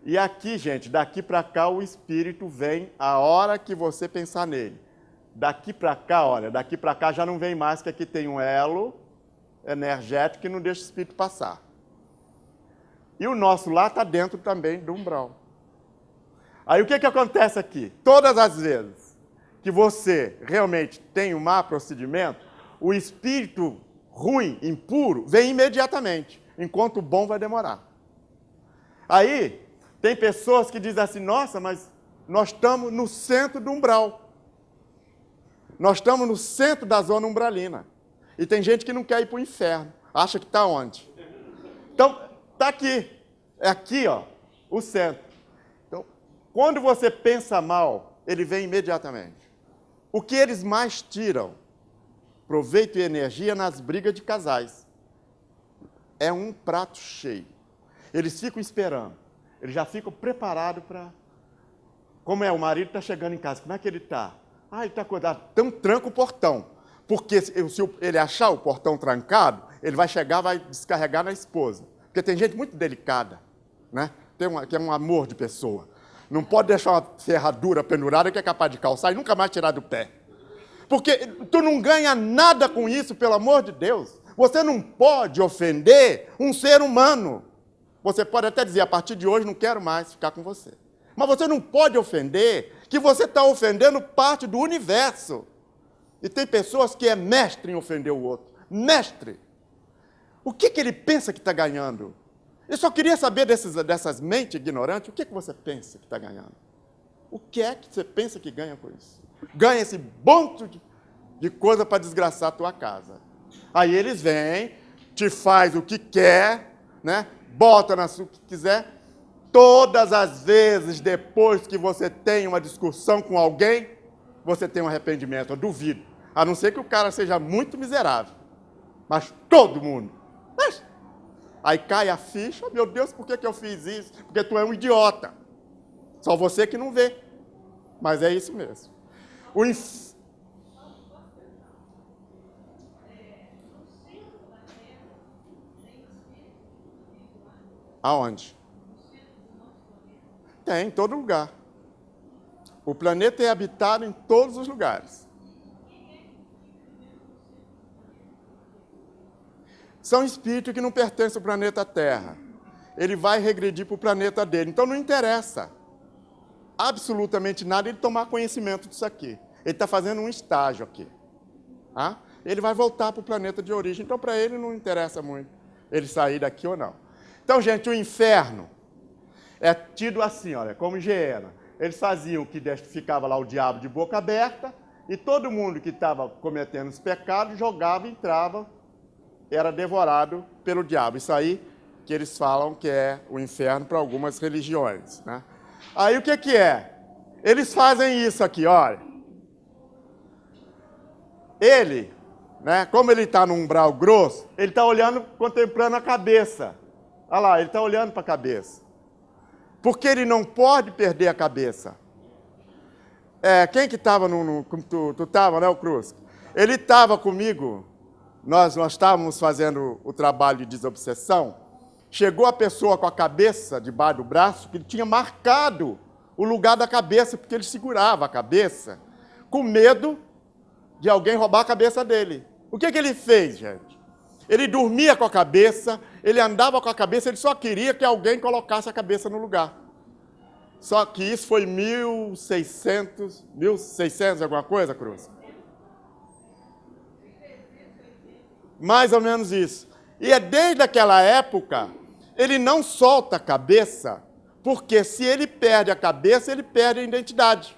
S1: E aqui, gente, daqui para cá o espírito vem a hora que você pensar nele. Daqui para cá, olha, daqui para cá já não vem mais, que aqui tem um elo energético que não deixa o espírito passar. E o nosso lá está dentro também do umbral. Aí o que acontece aqui? Todas as vezes que você realmente tem um mau procedimento, o espírito ruim, impuro, vem imediatamente, enquanto o bom vai demorar. Aí, tem pessoas que dizem assim, nossa, mas nós estamos no centro do umbral. Nós estamos no centro da zona umbralina. E tem gente que não quer ir para o inferno, acha que está onde? Então, está aqui. É aqui, ó, o centro. Então, quando você pensa mal, ele vem imediatamente. O que eles mais tiram? Proveito e energia nas brigas de casais. É um prato cheio. Eles ficam esperando. Eles já ficam preparados para... Como é, o marido está chegando em casa, como é que ele está? Ah, ele está acordado. Então tranca o portão. Porque se ele achar o portão trancado, ele vai chegar, vai descarregar na esposa. Porque tem gente muito delicada, né? Que é um amor de pessoa. Não pode deixar uma ferradura pendurada que é capaz de calçar e nunca mais tirar do pé. Porque tu não ganha nada com isso, pelo amor de Deus. Você não pode ofender um ser humano. Você pode até dizer, a partir de hoje não quero mais ficar com você. Mas você não pode ofender, que você está ofendendo parte do universo. E tem pessoas que é mestre em ofender o outro. Mestre. O que ele pensa que está ganhando? Eu só queria saber dessas mentes ignorantes, o que você pensa que está ganhando? O que é que você pensa que ganha com isso? Ganha esse monte de coisa para desgraçar a tua casa. Aí eles vêm, te faz o que quer, né? Bota na sua o que quiser. Todas as vezes depois que você tem uma discussão com alguém, você tem um arrependimento. Eu duvido. A não ser que o cara seja muito miserável. Mas todo mundo. Mas, aí cai a ficha. Meu Deus, por que eu fiz isso? Porque tu é um idiota. Só você que não vê. Mas é isso mesmo. Aonde? Tem, em todo lugar. O planeta é habitado em todos os lugares. São espíritos que não pertencem ao planeta Terra. Ele vai regredir para o planeta dele. Então não interessa absolutamente nada ele tomar conhecimento disso aqui. Ele está fazendo um estágio aqui. Tá? Ele vai voltar para o planeta de origem. Então para ele não interessa muito ele sair daqui ou não. Então, gente, o inferno é tido assim, olha, como higiena. Eles faziam que ficava lá o diabo de boca aberta e todo mundo que estava cometendo os pecados jogava, entrava, era devorado pelo diabo. Isso aí que eles falam que é o inferno para algumas religiões, né? Aí o que é? Eles fazem isso aqui, olha. Ele, né, como ele está num umbral grosso, ele está olhando, contemplando a cabeça. Olha lá, ele está olhando para a cabeça. Porque ele não pode perder a cabeça. Quem que estava tu estava, né, o Cruz? Ele estava comigo, nós estávamos fazendo o trabalho de desobsessão, chegou a pessoa com a cabeça debaixo do braço, que ele tinha marcado o lugar da cabeça, porque ele segurava a cabeça, com medo de alguém roubar a cabeça dele. O que ele fez, gente? Ele dormia com a cabeça, ele andava com a cabeça, ele só queria que alguém colocasse a cabeça no lugar. Só que isso foi 1600 alguma coisa, Cruz? Mais ou menos isso. E é desde aquela época, ele não solta a cabeça, porque se ele perde a cabeça, ele perde a identidade.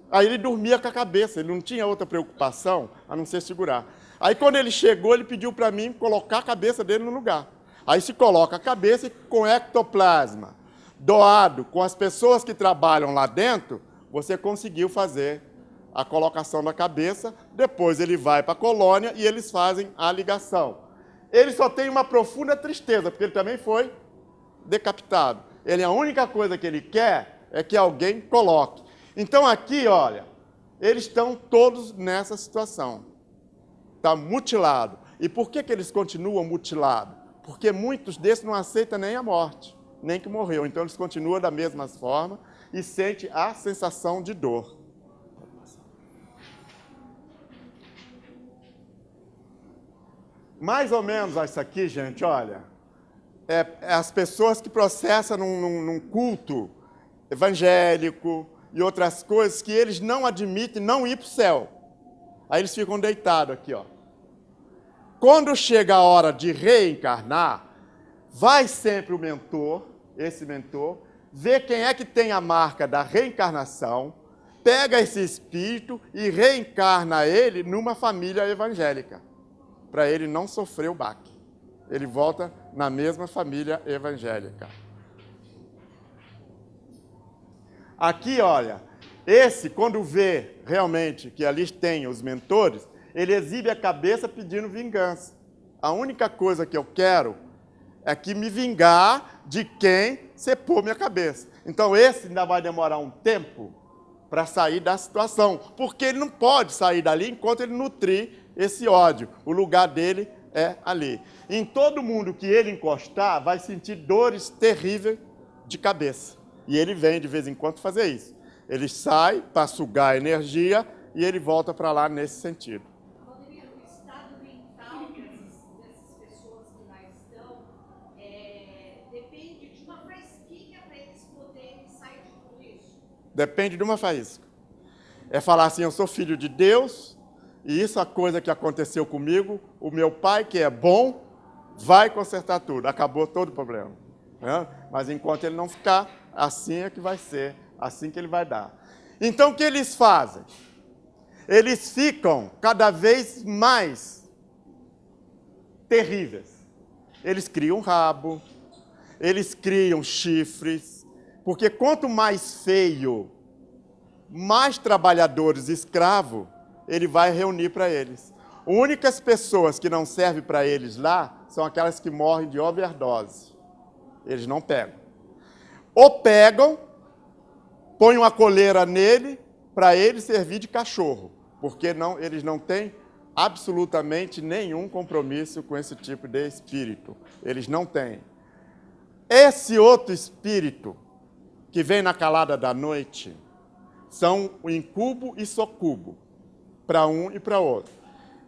S1: Aí ele dormia com a cabeça, ele não tinha outra preocupação a não ser segurar. Aí quando ele chegou, ele pediu para mim colocar a cabeça dele no lugar. Aí se coloca a cabeça e com ectoplasma doado, com as pessoas que trabalham lá dentro, você conseguiu fazer a colocação da cabeça, depois ele vai para a colônia e eles fazem a ligação. Ele só tem uma profunda tristeza, porque ele também foi decapitado. A única coisa que ele quer é que alguém coloque. Então aqui, olha, eles estão todos nessa situação. Está mutilado. E por que eles continuam mutilados? Porque muitos desses não aceitam nem a morte, nem que morreu. Então eles continuam da mesma forma e sentem a sensação de dor. Mais ou menos isso aqui, gente, olha. as pessoas que processam num culto evangélico e outras coisas que eles não admitem não ir para o céu. Aí eles ficam deitados aqui, ó. Quando chega a hora de reencarnar, vai sempre o mentor, esse mentor, ver quem é que tem a marca da reencarnação, pega esse espírito e reencarna ele numa família evangélica, para ele não sofrer o baque. Ele volta na mesma família evangélica. Aqui, olha, esse, quando vê realmente que ali tem os mentores, ele exibe a cabeça pedindo vingança. A única coisa que eu quero é que me vingar de quem cepou minha cabeça. Então esse ainda vai demorar um tempo para sair da situação, porque ele não pode sair dali enquanto ele nutrir esse ódio. O lugar dele é ali. Em todo mundo que ele encostar, vai sentir dores terríveis de cabeça. E ele vem de vez em quando fazer isso. Ele sai para sugar a energia e ele volta para lá nesse sentido.
S3: Rodrigo, o estado mental dessas pessoas que lá estão depende de uma faísquinha para eles poderem sair de tudo isso?
S1: Depende de uma faísca. É falar assim, eu sou filho de Deus, e isso é a coisa que aconteceu comigo, o meu pai, que é bom, vai consertar tudo, acabou todo o problema. Né? Mas enquanto ele não ficar, assim é que vai ser, assim que ele vai dar. Então o que eles fazem? Eles ficam cada vez mais terríveis. Eles criam rabo, eles criam chifres, porque quanto mais feio, mais trabalhadores escravos, ele vai reunir para eles. As únicas pessoas que não servem para eles lá são aquelas que morrem de overdose. Eles não pegam. Ou pegam, põem uma coleira nele para ele servir de cachorro, porque eles não têm absolutamente nenhum compromisso com esse tipo de espírito. Eles não têm. Esse outro espírito que vem na calada da noite são o incubo e socubo, para um e para outro.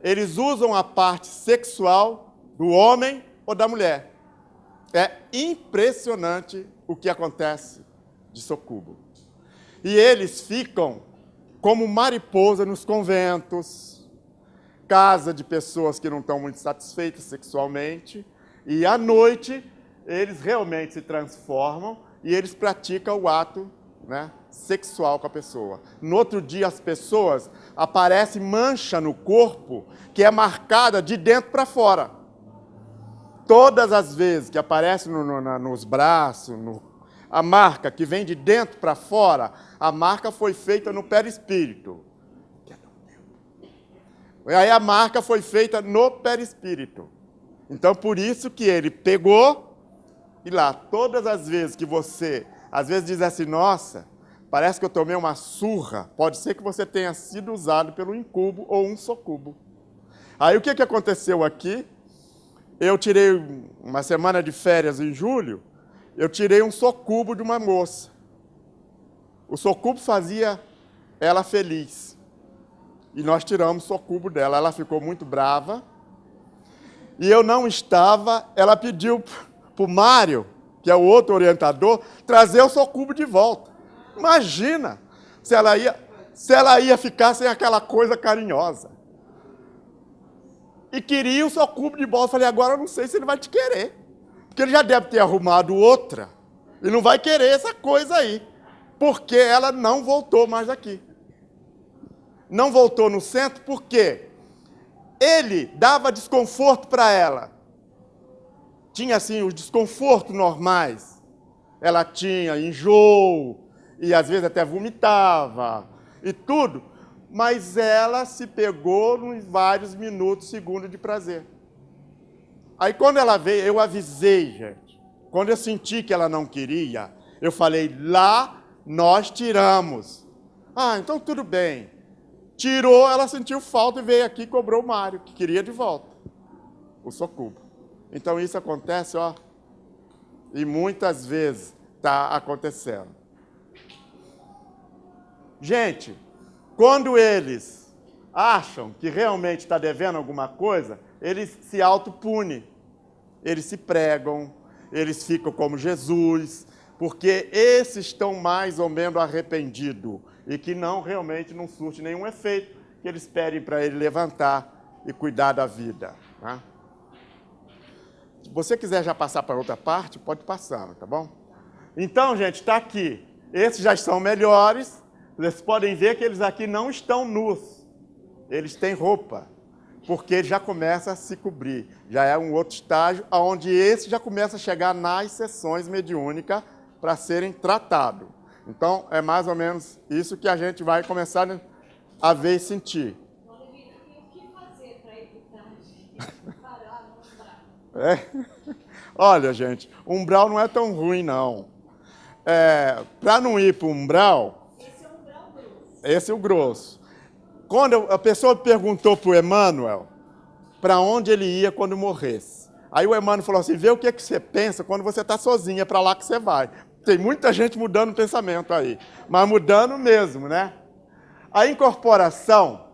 S1: Eles usam a parte sexual do homem ou da mulher. É impressionante o que acontece de socubo. E eles ficam como mariposa nos conventos, casa de pessoas que não estão muito satisfeitas sexualmente, e à noite eles realmente se transformam e eles praticam o ato, né, sexual com a pessoa. No outro dia as pessoas aparecem mancha no corpo que é marcada de dentro para fora. Todas as vezes que aparece nos braços, a marca que vem de dentro para fora, a marca foi feita no perispírito. E aí a marca foi feita no perispírito. Então, por isso que ele pegou, e lá, todas as vezes que você, às vezes diz assim, nossa, parece que eu tomei uma surra, pode ser que você tenha sido usado pelo incubo ou um socubo. Aí o que aconteceu aqui? Eu tirei uma semana de férias em julho, eu tirei um socubo de uma moça. O socubo fazia ela feliz. E nós tiramos o socubo dela. Ela ficou muito brava. E eu não estava, ela pediu para o Mário, que é o outro orientador, trazer o socubo de volta. Imagina se ela ia ficar sem aquela coisa carinhosa. E queria o socubo de volta. Eu falei, agora eu não sei se ele vai te querer. Porque ele já deve ter arrumado outra. E não vai querer essa coisa aí. Porque ela não voltou mais aqui. Não voltou no centro porque ele dava desconforto para ela. Tinha, assim, os desconfortos normais. Ela tinha enjoo, e às vezes até vomitava, e tudo. Mas ela se pegou nos vários minutos, segundos de prazer. Aí quando ela veio, eu avisei, gente. Quando eu senti que ela não queria, eu falei, lá nós tiramos. Ah, então tudo bem. Tirou, ela sentiu falta e veio aqui e cobrou o Mário, que queria de volta o socubo. Então isso acontece, ó, e muitas vezes está acontecendo. Gente, quando eles acham que realmente está devendo alguma coisa, eles se autopunem, eles se pregam, eles ficam como Jesus, porque esses estão mais ou menos arrependidos e que realmente não surte nenhum efeito, que eles pedem para ele levantar e cuidar da vida. Tá? Se você quiser já passar para outra parte, pode passar, tá bom? Então, gente, está aqui. Esses já estão melhores. Vocês podem ver que eles aqui não estão nus. Eles têm roupa, porque ele já começa a se cobrir. Já é um outro estágio, onde esse já começa a chegar nas sessões mediúnicas para serem tratados. Então, é mais ou menos isso que a gente vai começar a ver e sentir.
S3: Dona Emília, e o que fazer para evitar de parar no umbral?
S1: Olha, gente, umbral não é tão ruim, não. Para não ir para o umbral...
S3: Esse é o umbral grosso.
S1: Esse é o grosso. Quando a pessoa perguntou para o Emmanuel para onde ele ia quando morresse. Aí o Emmanuel falou assim, vê o que você pensa quando você está sozinha, para lá que você vai. Tem muita gente mudando o pensamento aí, mas mudando mesmo, né? A incorporação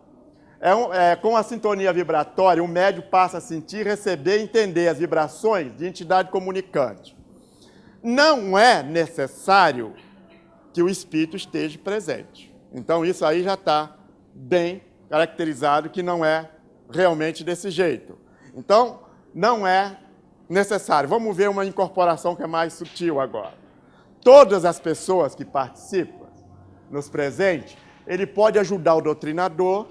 S1: com a sintonia vibratória, o médium passa a sentir, receber e entender as vibrações de entidade comunicante. Não é necessário que o espírito esteja presente. Então isso aí já está bem caracterizado, que não é realmente desse jeito. Então, não é necessário. Vamos ver uma incorporação que é mais sutil agora. Todas as pessoas que participam nos presentes, ele pode ajudar o doutrinador.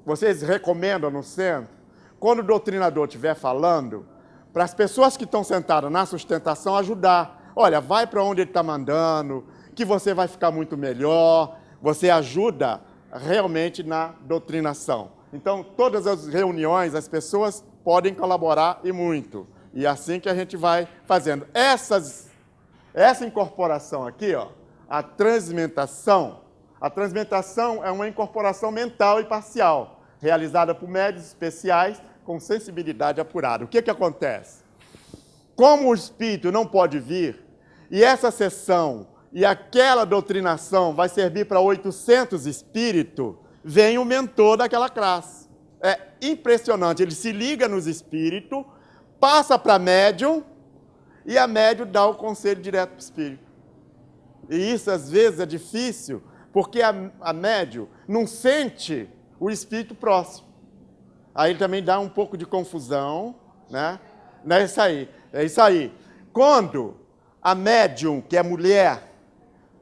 S1: Vocês recomendam no centro, quando o doutrinador estiver falando, para as pessoas que estão sentadas na sustentação ajudar. Olha, vai para onde ele está mandando, que você vai ficar muito melhor. Você ajuda realmente na doutrinação. Então, todas as reuniões, as pessoas podem colaborar e muito. E é assim que a gente vai fazendo. Essa incorporação aqui, ó, a transmentação é uma incorporação mental e parcial, realizada por médiuns especiais com sensibilidade apurada. O que acontece? Como o espírito não pode vir, e essa sessão e aquela doutrinação vai servir para 800 espíritos, vem o mentor daquela classe. É impressionante, ele se liga nos espíritos, passa para médium, e a médium dá o conselho direto para o espírito. E isso, às vezes, é difícil, porque a médium não sente o espírito próximo. Aí ele também dá um pouco de confusão, né? Não é isso aí. É isso aí. Quando a médium, que é mulher,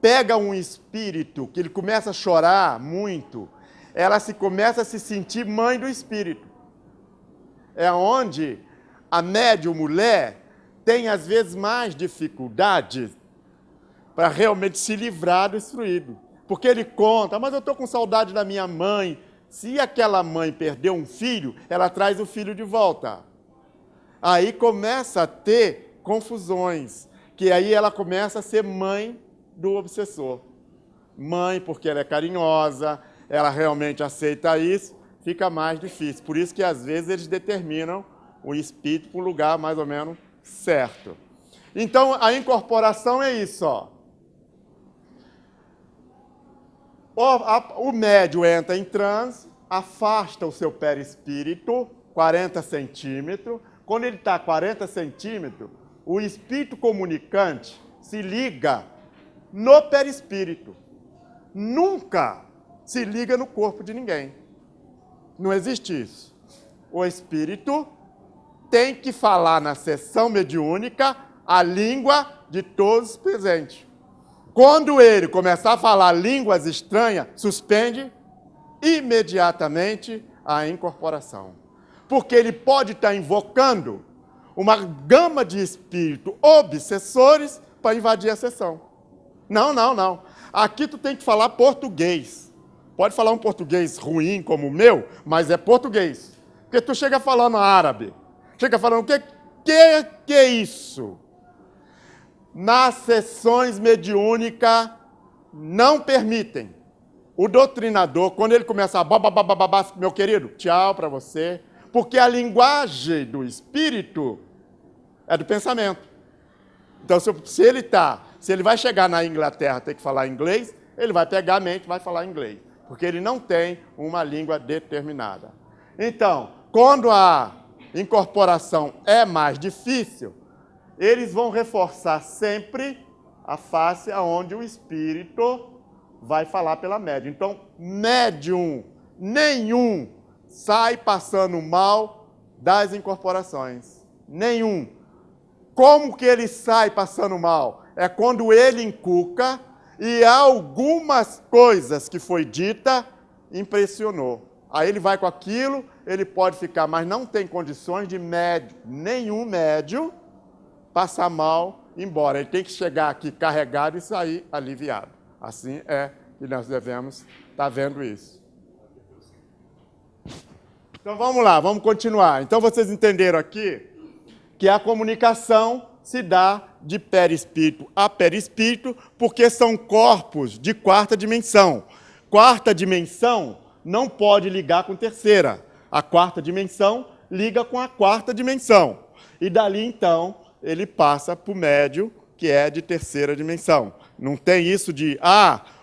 S1: pega um espírito que ele começa a chorar muito, ela começa a se sentir mãe do espírito. É onde a médium mulher tem, às vezes, mais dificuldade para realmente se livrar do instruído. Porque ele conta, mas eu estou com saudade da minha mãe. Se aquela mãe perdeu um filho, ela traz o filho de volta. Aí começa a ter confusões, que aí ela começa a ser mãe do obsessor. Mãe, porque ela é carinhosa, ela realmente aceita isso, fica mais difícil. Por isso que, às vezes, eles determinam o espírito para um lugar mais ou menos certo. Então, a incorporação é isso, ó. O médium entra em transe, afasta o seu perispírito, 40 centímetros. Quando ele está a 40 centímetros, o espírito comunicante se liga no perispírito. Nunca se liga no corpo de ninguém. Não existe isso. O espírito tem que falar na sessão mediúnica a língua de todos os presentes. Quando ele começar a falar línguas estranhas, suspende imediatamente a incorporação. Porque ele pode estar invocando uma gama de espíritos obsessores para invadir a sessão. Não, não, não. Aqui tu tem que falar português. Pode falar um português ruim como o meu, mas é português. Porque tu chega falando árabe. Chega falando, o que é isso? Nas sessões mediúnicas, não permitem. O doutrinador, quando ele começa a meu querido, tchau para você, porque a linguagem do espírito é do pensamento. Então, se ele vai chegar na Inglaterra, ter que falar inglês, ele vai pegar a mente e vai falar inglês, porque ele não tem uma língua determinada. Então, quando a incorporação é mais difícil, eles vão reforçar sempre a face aonde o espírito vai falar pela médium. Então, médium nenhum sai passando mal das incorporações. Nenhum. Como que ele sai passando mal? É quando ele encuca e algumas coisas que foi dita impressionou. Aí ele vai com aquilo, ele pode ficar, mas não tem condições de nenhum médium passar mal embora. Ele tem que chegar aqui carregado e sair aliviado. Assim é que nós devemos estar vendo isso. Então vamos lá, vamos continuar. Então vocês entenderam aqui que a comunicação se dá de perispírito a perispírito, porque são corpos de quarta dimensão. Quarta dimensão não pode ligar com terceira. A quarta dimensão liga com a quarta dimensão. E dali, então, ele passa para o médium, que é de terceira dimensão. Não tem isso de,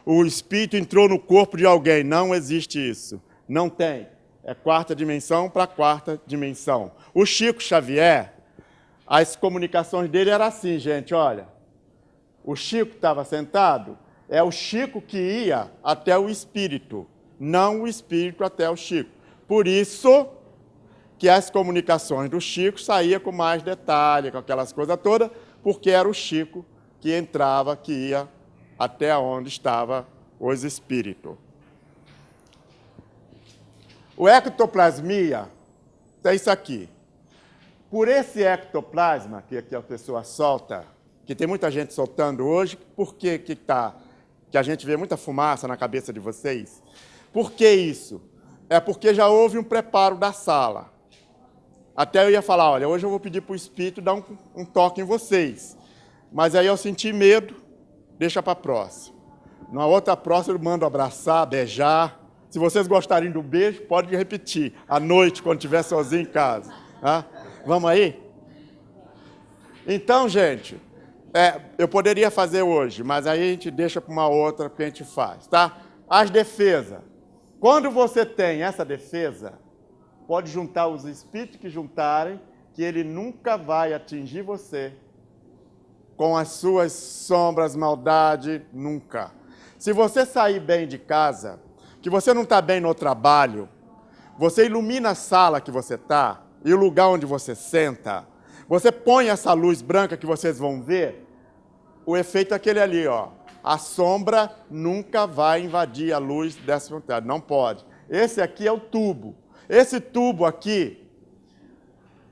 S1: o espírito entrou no corpo de alguém. Não existe isso. Não tem. É quarta dimensão para quarta dimensão. O Chico Xavier, as comunicações dele eram assim, gente, olha. O Chico estava sentado, é o Chico que ia até o espírito, não o espírito até o Chico. Por isso que as comunicações do Chico saíam com mais detalhe, com aquelas coisas todas, porque era o Chico que entrava, que ia até onde estavam os espíritos. O ectoplasmia é isso aqui. Por esse ectoplasma que a pessoa solta, que tem muita gente soltando hoje, por que a gente vê muita fumaça na cabeça de vocês? Por que isso? É porque já houve um preparo da sala. Até eu ia falar, olha, hoje eu vou pedir para o Espírito dar um toque em vocês. Mas aí eu senti medo, deixa para a próxima. Na outra próxima eu mando abraçar, beijar. Se vocês gostarem do beijo, pode repetir. À noite, quando estiver sozinho em casa. Tá? Vamos aí? Então, gente, eu poderia fazer hoje, mas aí a gente deixa para uma outra que a gente faz, tá? As defesas. Quando você tem essa defesa, pode juntar os espíritos que juntarem, que ele nunca vai atingir você com as suas sombras, maldade, nunca. Se você sair bem de casa, que você não está bem no trabalho, você ilumina a sala que você está e o lugar onde você senta, você põe essa luz branca que vocês vão ver, o efeito é aquele ali, ó. A sombra nunca vai invadir a luz dessa vontade, não pode. Esse aqui é o tubo. Esse tubo aqui,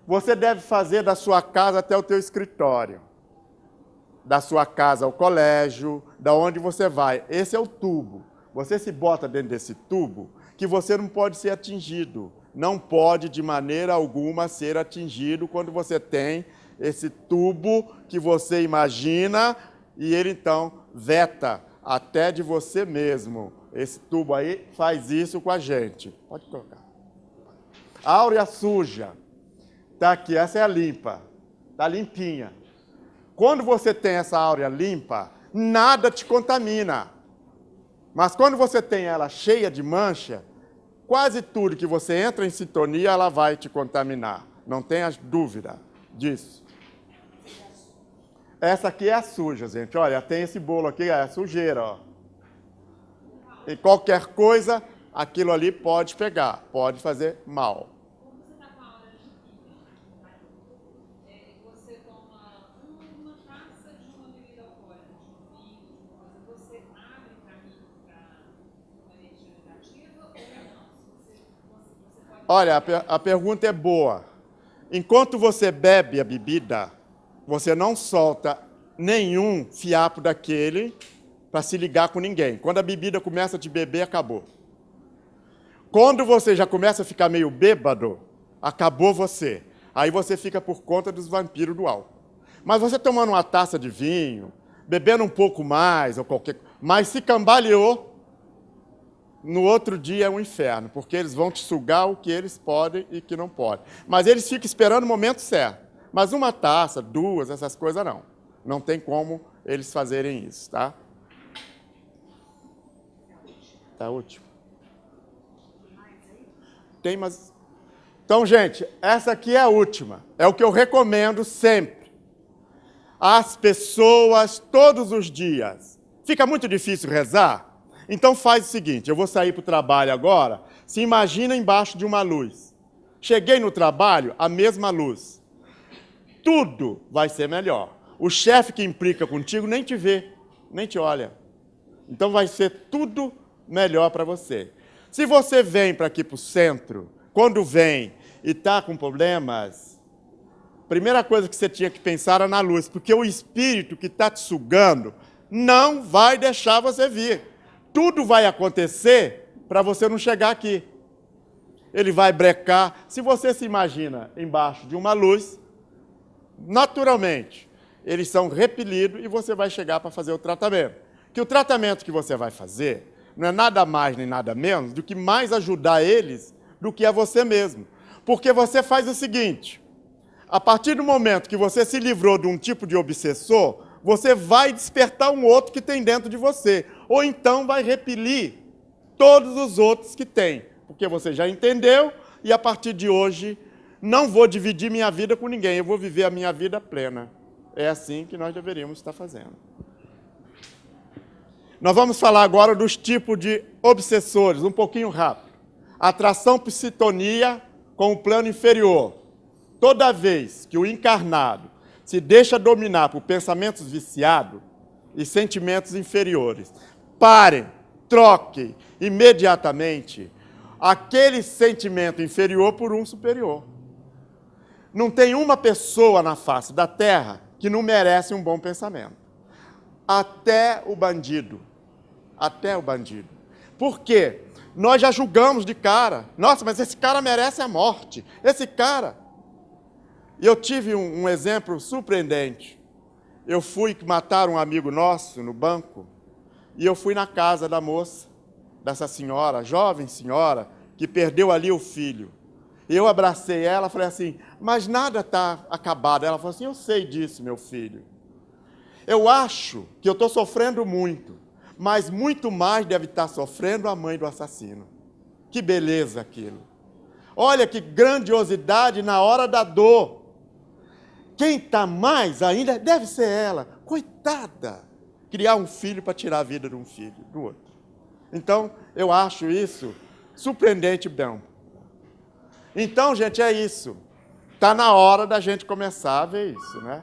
S1: você deve fazer da sua casa até o teu escritório. Da sua casa ao colégio, da onde você vai. Esse é o tubo. Você se bota dentro desse tubo que você não pode ser atingido. Não pode, de maneira alguma, ser atingido quando você tem esse tubo que você imagina e ele, então, veta até de você mesmo. Esse tubo aí faz isso com a gente. Pode colocar. A áurea suja. Está aqui, essa é a limpa. Está limpinha. Quando você tem essa áurea limpa, nada te contamina. Mas quando você tem ela cheia de mancha, quase tudo que você entra em sintonia, ela vai te contaminar. Não tenha dúvida disso. Essa aqui é a suja, gente. Olha, tem esse bolo aqui, é a sujeira, ó. E qualquer coisa, aquilo ali pode pegar, pode fazer mal.
S3: Como você está com a hora de você toma uma taça de uma bebida alcoólica, de um vinho, você abre caminho para uma energia negativa ou não? Você pode...
S1: Olha, a pergunta é boa. Enquanto você bebe a bebida, você não solta nenhum fiapo daquele para se ligar com ninguém. Quando a bebida começa a te beber, acabou. Quando você já começa a ficar meio bêbado, acabou você. Aí você fica por conta dos vampiros do álcool. Mas você tomando uma taça de vinho, bebendo um pouco mais, ou qualquer, mas se cambaleou, no outro dia é um inferno, porque eles vão te sugar o que eles podem e que não podem. Mas eles ficam esperando o momento certo. Mas uma taça, duas, essas coisas não. Não tem como eles fazerem isso, tá? Tá último. Tem, mas... Então, gente, essa aqui é a última. É o que eu recomendo sempre. as pessoas todos os dias. Fica muito difícil rezar? Então faz o seguinte, eu vou sair para o trabalho agora, se imagina embaixo de uma luz. Cheguei no trabalho, a mesma luz. Tudo vai ser melhor. O chefe que implica contigo nem te vê, nem te olha. Então vai ser tudo melhor para você. Se você vem para aqui para o centro, quando vem e está com problemas, a primeira coisa que você tinha que pensar era na luz, porque o espírito que está te sugando não vai deixar você vir. Tudo vai acontecer para você não chegar aqui. Ele vai brecar. Se você se imagina embaixo de uma luz, naturalmente, eles são repelidos e você vai chegar para fazer o tratamento. Que o tratamento que você vai fazer não é nada mais nem nada menos do que mais ajudar eles do que a você mesmo. Porque você faz o seguinte, a partir do momento que você se livrou de um tipo de obsessor, você vai despertar um outro que tem dentro de você. Ou então vai repelir todos os outros que tem. Porque você já entendeu e a partir de hoje não vou dividir minha vida com ninguém, eu vou viver a minha vida plena. É assim que nós deveríamos estar fazendo. Nós vamos falar agora dos tipos de obsessores, um pouquinho rápido. Atração por sintonia com o plano inferior. Toda vez que o encarnado se deixa dominar por pensamentos viciados e sentimentos inferiores, parem, troquem imediatamente aquele sentimento inferior por um superior. Não tem uma pessoa na face da Terra que não merece um bom pensamento. Até o bandido. Até o bandido. Por quê? Nós já julgamos de cara. Nossa, mas esse cara merece a morte. Esse cara... E eu tive um exemplo surpreendente. Eu fui matar um amigo nosso no banco e eu fui na casa da moça, dessa senhora, jovem senhora, que perdeu ali o filho. Eu abracei ela, falei assim, mas nada está acabado. Ela falou assim, eu sei disso, meu filho. Eu acho que eu estou sofrendo muito, mas muito mais deve estar sofrendo a mãe do assassino. Que beleza aquilo. Olha que grandiosidade na hora da dor. Quem está mais ainda deve ser ela. Coitada! Criar um filho para tirar a vida de um filho, do outro. Então, eu acho isso surpreendente mesmo. Então, gente, é isso. Está na hora da gente começar a ver isso, né?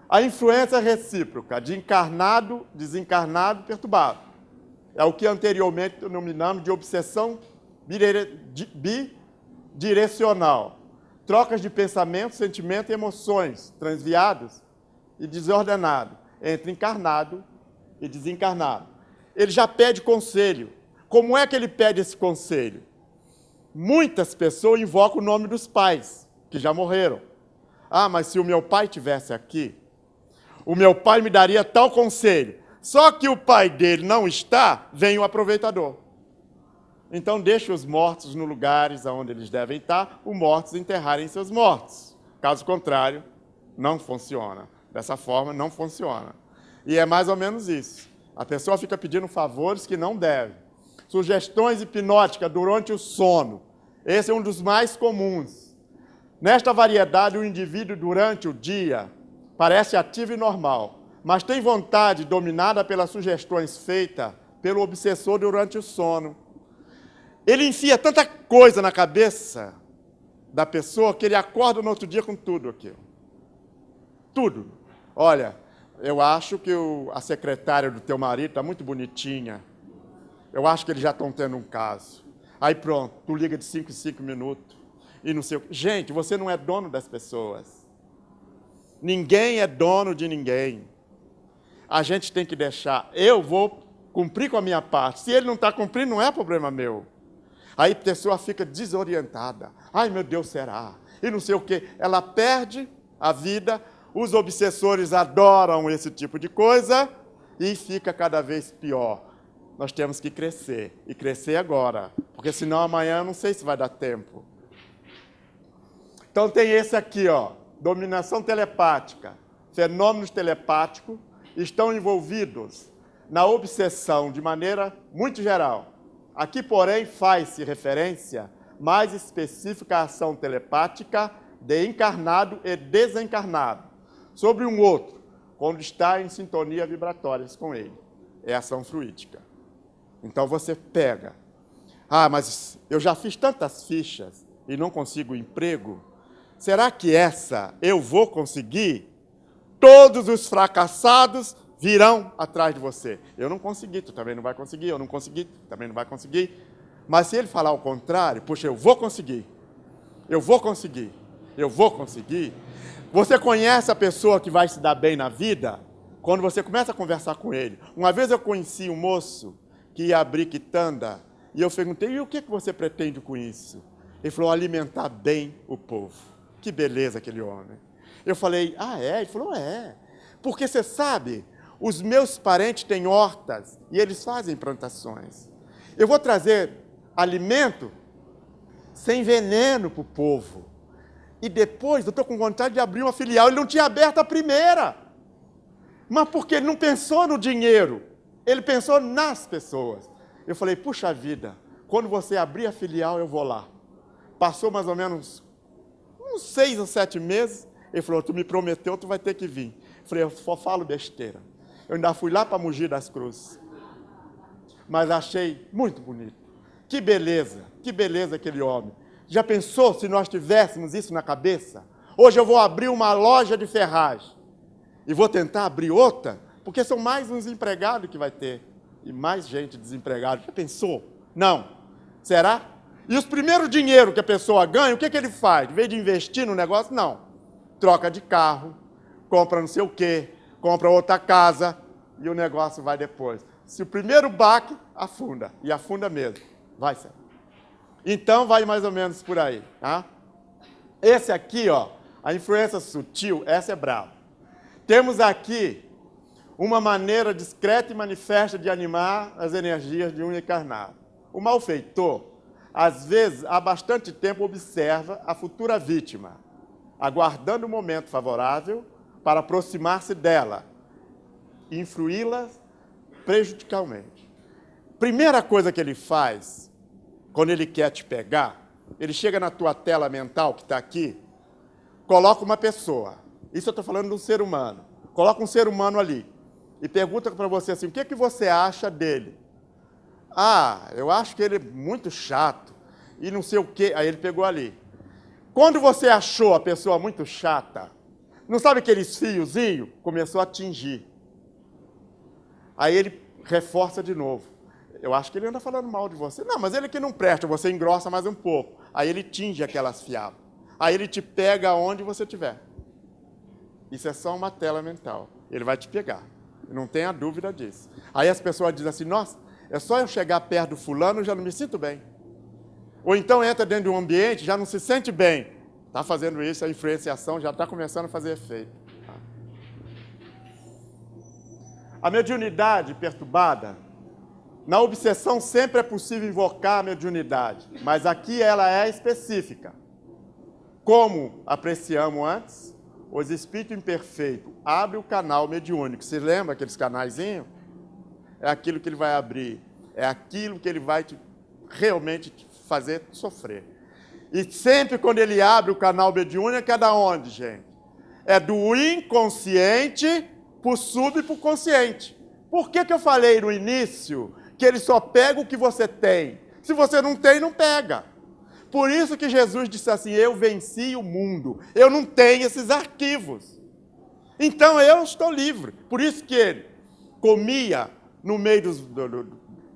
S1: A influência recíproca de encarnado, desencarnado, perturbado. É o que anteriormente denominamos de obsessão bidirecional. Trocas de pensamento, sentimento e emoções transviados e desordenados entre encarnado e desencarnado. Ele já pede conselho. Como é que ele pede esse conselho? Muitas pessoas invocam o nome dos pais, que já morreram. Ah, mas se o meu pai estivesse aqui, o meu pai me daria tal conselho. Só que o pai dele não está, vem o aproveitador. Então, deixe os mortos nos lugares onde eles devem estar, os mortos enterrarem seus mortos. Caso contrário, não funciona. Dessa forma, não funciona. E é mais ou menos isso. A pessoa fica pedindo favores que não deve. Sugestões hipnóticas durante o sono. Esse é um dos mais comuns. Nesta variedade, o indivíduo, durante o dia, parece ativo e normal, mas tem vontade dominada pelas sugestões feitas pelo obsessor durante o sono. Ele enfia tanta coisa na cabeça da pessoa que ele acorda no outro dia com tudo aquilo. Tudo. Olha, eu acho que a secretária do teu marido está muito bonitinha. Eu acho que eles já estão tendo um caso. Aí pronto, tu liga de 5 em 5 minutos. E não sei o que. Gente, você não é dono das pessoas. Ninguém é dono de ninguém. A gente tem que deixar. Eu vou cumprir com a minha parte. Se ele não está cumprindo, não é problema meu. Aí a pessoa fica desorientada. Ai, meu Deus, será? E não sei o quê. Ela perde a vida. Os obsessores adoram esse tipo de coisa e fica cada vez pior. Nós temos que crescer. E crescer agora. Porque senão amanhã eu não sei se vai dar tempo. Então tem esse aqui, ó. Dominação telepática. Fenômenos telepáticos estão envolvidos na obsessão de maneira muito geral. Aqui, porém, faz-se referência mais específica à ação telepática de encarnado e desencarnado. sobre um outro, quando está em sintonia vibratórias com ele. É ação fluídica. Então você pega. Ah, mas eu já fiz tantas fichas e não consigo emprego. Será que essa eu vou conseguir? Todos os fracassados virão atrás de você. Eu não consegui, tu também não vai conseguir. Eu não consegui, tu também não vai conseguir. Mas se ele falar o contrário, puxa, eu vou conseguir. Eu vou conseguir. Eu vou conseguir. Você conhece a pessoa que vai se dar bem na vida? Quando você começa a conversar com ele. Uma vez eu conheci um moço que ia abrir quitanda e eu perguntei, e o que você pretende com isso? Ele falou, alimentar bem o povo. Que beleza aquele homem. Eu falei, ah, é? Ele falou, é. Porque você sabe, os meus parentes têm hortas e eles fazem plantações. Eu vou trazer alimento sem veneno para o povo. E depois eu estou com vontade de abrir uma filial. Ele não tinha aberto a primeira. Mas porque ele não pensou no dinheiro. Ele pensou nas pessoas. Eu falei, puxa vida, quando você abrir a filial, eu vou lá. Passou mais ou menos uns 6 ou 7 meses. Ele falou, tu me prometeu, tu vai ter que vir. Eu falei, eu só falo besteira. Eu ainda fui lá para Mogi das Cruzes. Mas achei muito bonito. Que beleza aquele homem. Já pensou se nós tivéssemos isso na cabeça? Hoje eu vou abrir uma loja de ferragem. E vou tentar abrir outra, porque são mais uns empregados que vai ter. E mais gente desempregada. Já pensou? Não. Será? E os primeiros dinheiro que a pessoa ganha, o que ele faz? Em vez de investir no negócio, não. Troca de carro, compra não sei o quê, compra outra casa, e o negócio vai depois. Se o primeiro baque, afunda. E afunda mesmo. Vai, Sérgio. Então, vai mais ou menos por aí. Tá? Esse aqui, ó, a influência sutil, essa é brava. Temos aqui uma maneira discreta e manifesta de animar as energias de um encarnado. O malfeitor, às vezes, há bastante tempo observa a futura vítima, aguardando o momento favorável para aproximar-se dela e influí-la prejudicialmente. Primeira coisa que ele faz, quando ele quer te pegar, ele chega na tua tela mental, que está aqui, coloca uma pessoa. Isso eu estou falando de um ser humano. Coloca um ser humano ali e pergunta para você assim, o que você acha dele? Ah, eu acho que ele é muito chato e não sei o quê. Aí ele pegou ali. Quando você achou a pessoa muito chata, não sabe aqueles fiozinhos? Começou a atingir. Aí ele reforça de novo. Eu acho que ele anda falando mal de você. Não, mas ele que não presta, você engrossa mais um pouco. Aí ele tinge aquelas fiadas. Aí ele te pega onde você estiver. Isso é só uma tela mental. Ele vai te pegar. Não tenha dúvida disso. Aí as pessoas dizem assim, nossa, é só eu chegar perto do fulano, eu já não me sinto bem. Ou então entra dentro de um ambiente, já não se sente bem. Está fazendo isso, a influenciação já está começando a fazer efeito. A mediunidade perturbada, na obsessão sempre é possível invocar a mediunidade, mas aqui ela é específica. Como apreciamos antes, os espíritos imperfeitos abrem o canal mediúnico. Você lembra aqueles canaizinhos? É aquilo que ele vai abrir. É aquilo que ele vai realmente te fazer sofrer. E sempre quando ele abre o canal mediúnico, é da onde, gente? É do inconsciente para o sub e para o consciente. Por que eu falei no início que ele só pega o que você tem? Se você não tem, não pega. Por isso que Jesus disse assim, eu venci o mundo. Eu não tenho esses arquivos. Então eu estou livre. Por isso que ele comia no meio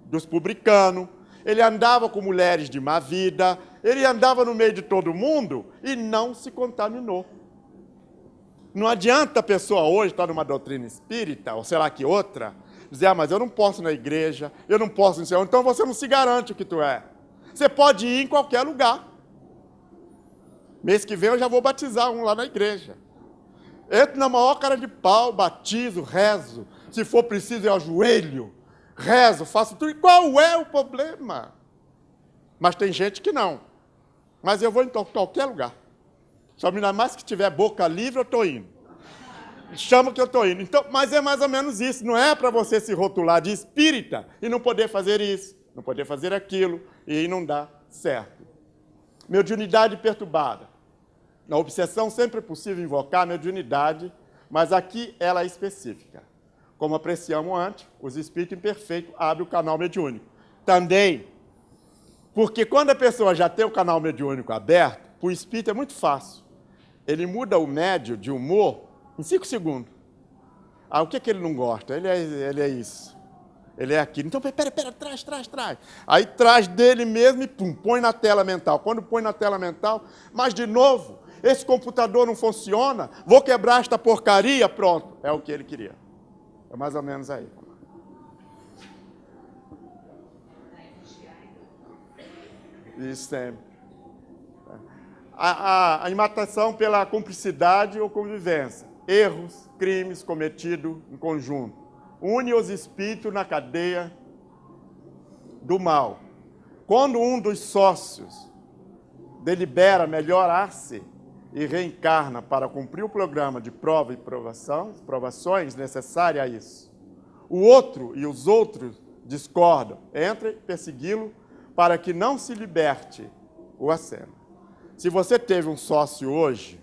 S1: dos publicanos, ele andava com mulheres de má vida, ele andava no meio de todo mundo e não se contaminou. Não adianta a pessoa hoje estar numa doutrina espírita, ou será que outra, dizer, mas eu não posso ir na igreja, eu não posso ir no céu. Então você não se garante o que tu é. Você pode ir em qualquer lugar. Mês que vem eu já vou batizar um lá na igreja. Entro na maior cara de pau, batizo, rezo. Se for preciso, eu ajoelho, rezo, faço tudo. E qual é o problema? Mas tem gente que não. Mas eu vou em qualquer lugar. Só ainda mais que tiver boca livre, eu estou indo. Chama que eu estou indo. Então, mas é mais ou menos isso. Não é para você se rotular de espírita e não poder fazer isso, não poder fazer aquilo, e não dá certo. Mediunidade perturbada. Na obsessão sempre é possível invocar a mediunidade Mas aqui ela é específica. Como apreciamos antes, os espíritos imperfeitos abrem o canal mediúnico. Também, porque quando a pessoa já tem o canal mediúnico aberto, para o espírito é muito fácil. Ele muda o médio de humor em 5 segundos. Ah, o que ele não gosta? Ele é isso. Ele é aquilo. Então, pera, traz. Aí traz dele mesmo e pum, põe na tela mental. Quando põe na tela mental, mas de novo, esse computador não funciona, vou quebrar esta porcaria, pronto. É o que ele queria. É mais ou menos aí. Isso sempre. A imitação pela cumplicidade ou convivência. Erros, crimes cometidos em conjunto. Une os espíritos na cadeia do mal. Quando um dos sócios delibera melhorar-se e reencarna para cumprir o programa de prova e provações necessárias a isso, o outro e os outros discordam, entra persegui-lo para que não se liberte o aceno. Se você teve um sócio hoje,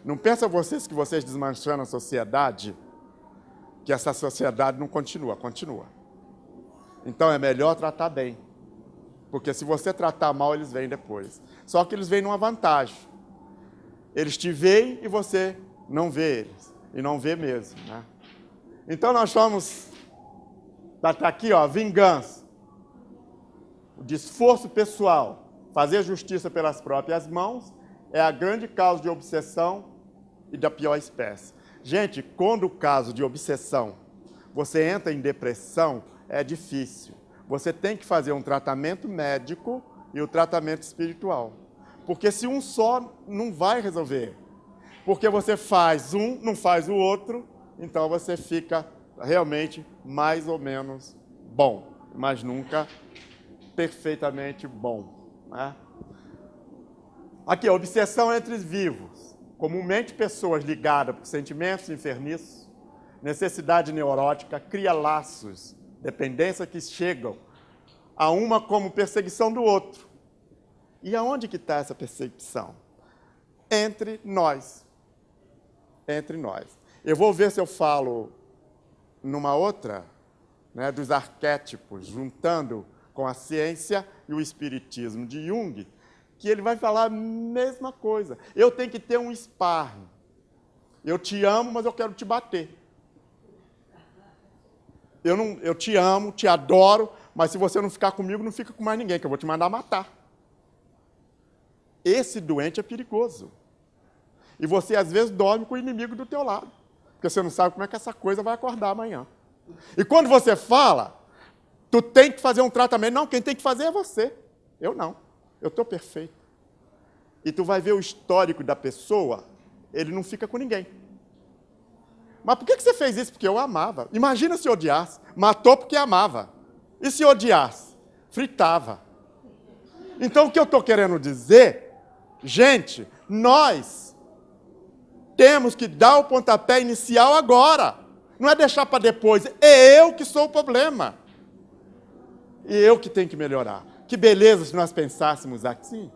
S1: não pensa vocês que vocês desmanchando a sociedade, que essa sociedade não continua. Então é melhor tratar bem. Porque se você tratar mal, eles vêm depois. Só que eles vêm numa vantagem. Eles te veem e você não vê eles. E não vê mesmo, né? Então nós vamos... Está aqui, ó, vingança. O esforço pessoal. Fazer justiça pelas próprias mãos é a grande causa de obsessão e da pior espécie. Gente, quando o caso de obsessão, você entra em depressão, é difícil. Você tem que fazer um tratamento médico e o tratamento espiritual. Porque se um só não vai resolver. Porque você faz um, não faz o outro, então você fica realmente mais ou menos bom, mas nunca perfeitamente bom, né? Aqui, a obsessão entre os vivos. Comumente, pessoas ligadas por sentimentos enfermiços, necessidade neurótica, cria laços, dependência que chegam a uma como perseguição do outro. E aonde que está essa perseguição? Entre nós. Entre nós. Eu vou ver se eu falo numa outra, né, dos arquétipos, juntando com a ciência e o espiritismo de Jung, que ele vai falar a mesma coisa. Eu tenho que ter um sparring. Eu te amo, mas eu quero te bater. Eu te amo, te adoro, mas se você não ficar comigo, não fica com mais ninguém, que eu vou te mandar matar. Esse doente é perigoso. E você, às vezes, dorme com o inimigo do teu lado, porque você não sabe como é que essa coisa vai acordar amanhã. E quando você fala, tu tem que fazer um tratamento. Não, quem tem que fazer é você. Eu não. Eu estou perfeito. E tu vai ver o histórico da pessoa, ele não fica com ninguém. Mas por que você fez isso? Porque eu amava. Imagina se odiasse. Matou porque amava. E se odiasse? Fritava. Então, o que eu estou querendo dizer, gente, nós temos que dar o pontapé inicial agora. Não é deixar para depois. É eu que sou o problema. E eu que tenho que melhorar. Que beleza se nós pensássemos assim.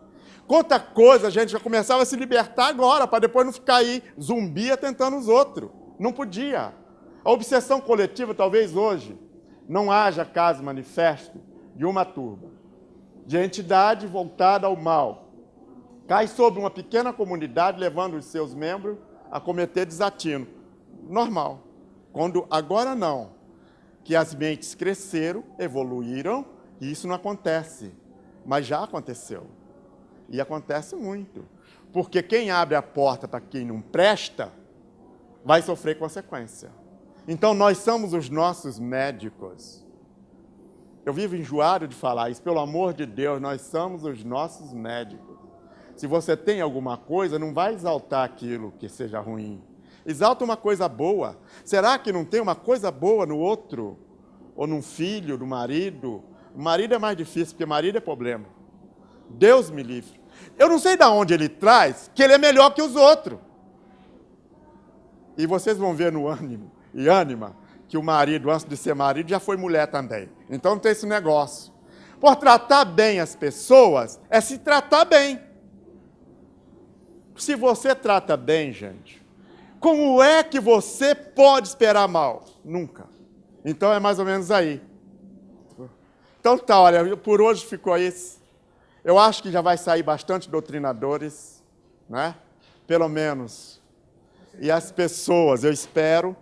S1: Quanta coisa a gente já começava a se libertar agora, para depois não ficar aí zumbi tentando os outros. Não podia. A obsessão coletiva, talvez hoje, não haja caso manifesto de uma turba, de entidade voltada ao mal. Cai sobre uma pequena comunidade, levando os seus membros a cometer desatino. Normal. Quando agora não, que as mentes cresceram, evoluíram, e isso não acontece. Mas já aconteceu. E acontece muito. Porque quem abre a porta para quem não presta, vai sofrer consequência. Então, nós somos os nossos médicos. Eu vivo enjoado de falar isso. Pelo amor de Deus, nós somos os nossos médicos. Se você tem alguma coisa, não vai exaltar aquilo que seja ruim. Exalta uma coisa boa. Será que não tem uma coisa boa no outro? Ou num filho, no marido? O marido é mais difícil, porque marido é problema. Deus me livre. Eu não sei de onde ele traz, que ele é melhor que os outros. E vocês vão ver no ânimo e ânima que o marido, antes de ser marido, já foi mulher também. Então não tem esse negócio. Por tratar bem as pessoas, é se tratar bem. Se você trata bem, gente, Como é que você pode esperar mal? Nunca. Então é mais ou menos aí. Então tá, olha, por hoje ficou isso. Eu acho que já vai sair bastante doutrinadores, né? Pelo menos. E as pessoas, eu espero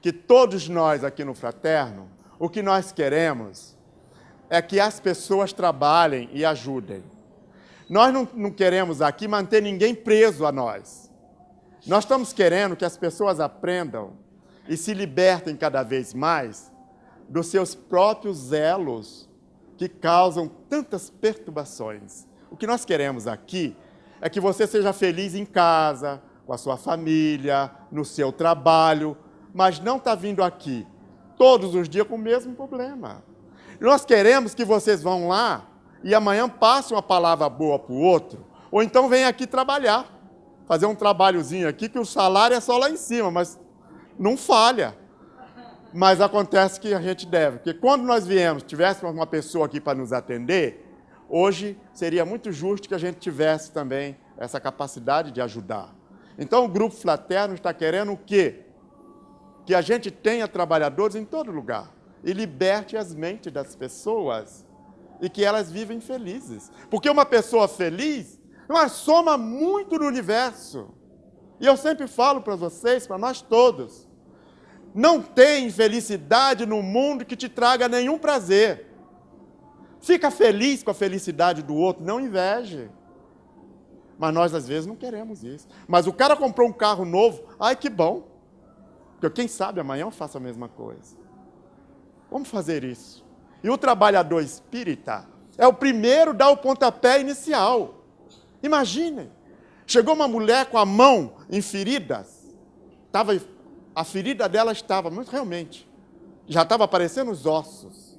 S1: que todos nós aqui no Fraterno, o que nós queremos é que as pessoas trabalhem e ajudem. Nós não queremos aqui manter ninguém preso a nós. Nós estamos querendo que as pessoas aprendam e se libertem cada vez mais dos seus próprios elos que causam tantas perturbações. O que nós queremos aqui é que você seja feliz em casa, com a sua família, no seu trabalho, mas não está vindo aqui todos os dias com o mesmo problema. Nós queremos que vocês vão lá e amanhã passem uma palavra boa para o outro, ou então venham aqui trabalhar, fazer um trabalhozinho aqui, que o salário é só lá em cima, mas não falha. Mas acontece que a gente deve, porque quando nós viemos, tivéssemos uma pessoa aqui para nos atender, hoje seria muito justo que a gente tivesse também essa capacidade de ajudar. Então o Grupo Fraterno está querendo o quê? Que a gente tenha trabalhadores em todo lugar e liberte as mentes das pessoas e que elas vivem felizes. Porque uma pessoa feliz, ela soma muito no universo. E eu sempre falo para vocês, para nós todos, não tem felicidade no mundo que te traga nenhum prazer. Fica feliz com a felicidade do outro, não inveje. Mas nós, às vezes, não queremos isso. Mas o cara comprou um carro novo, ai, que bom. Porque quem sabe amanhã eu faço a mesma coisa. Vamos fazer isso. E o trabalhador espírita é o primeiro a dar o pontapé inicial. Imaginem, chegou uma mulher com a mão em feridas, a ferida dela estava, mas realmente, já estava aparecendo os ossos.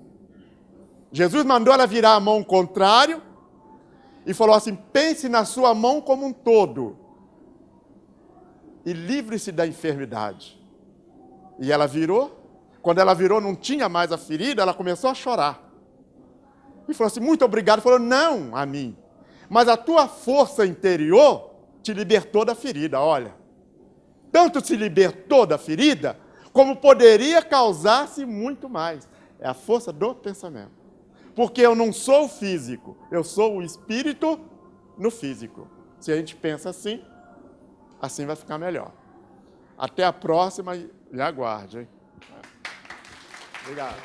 S1: Jesus mandou ela virar a mão contrário e falou assim, pense na sua mão como um todo e livre-se da enfermidade. E ela virou. Quando ela virou, não tinha mais a ferida, ela começou a chorar. E falou assim, muito obrigado. Falou, não a mim, mas a tua força interior te libertou da ferida, olha. Tanto se libertou da ferida, como poderia causar-se muito mais. É a força do pensamento. Porque eu não sou o físico, eu sou o espírito no físico. Se a gente pensa assim, assim vai ficar melhor. Até a próxima e aguarde, hein? Obrigado.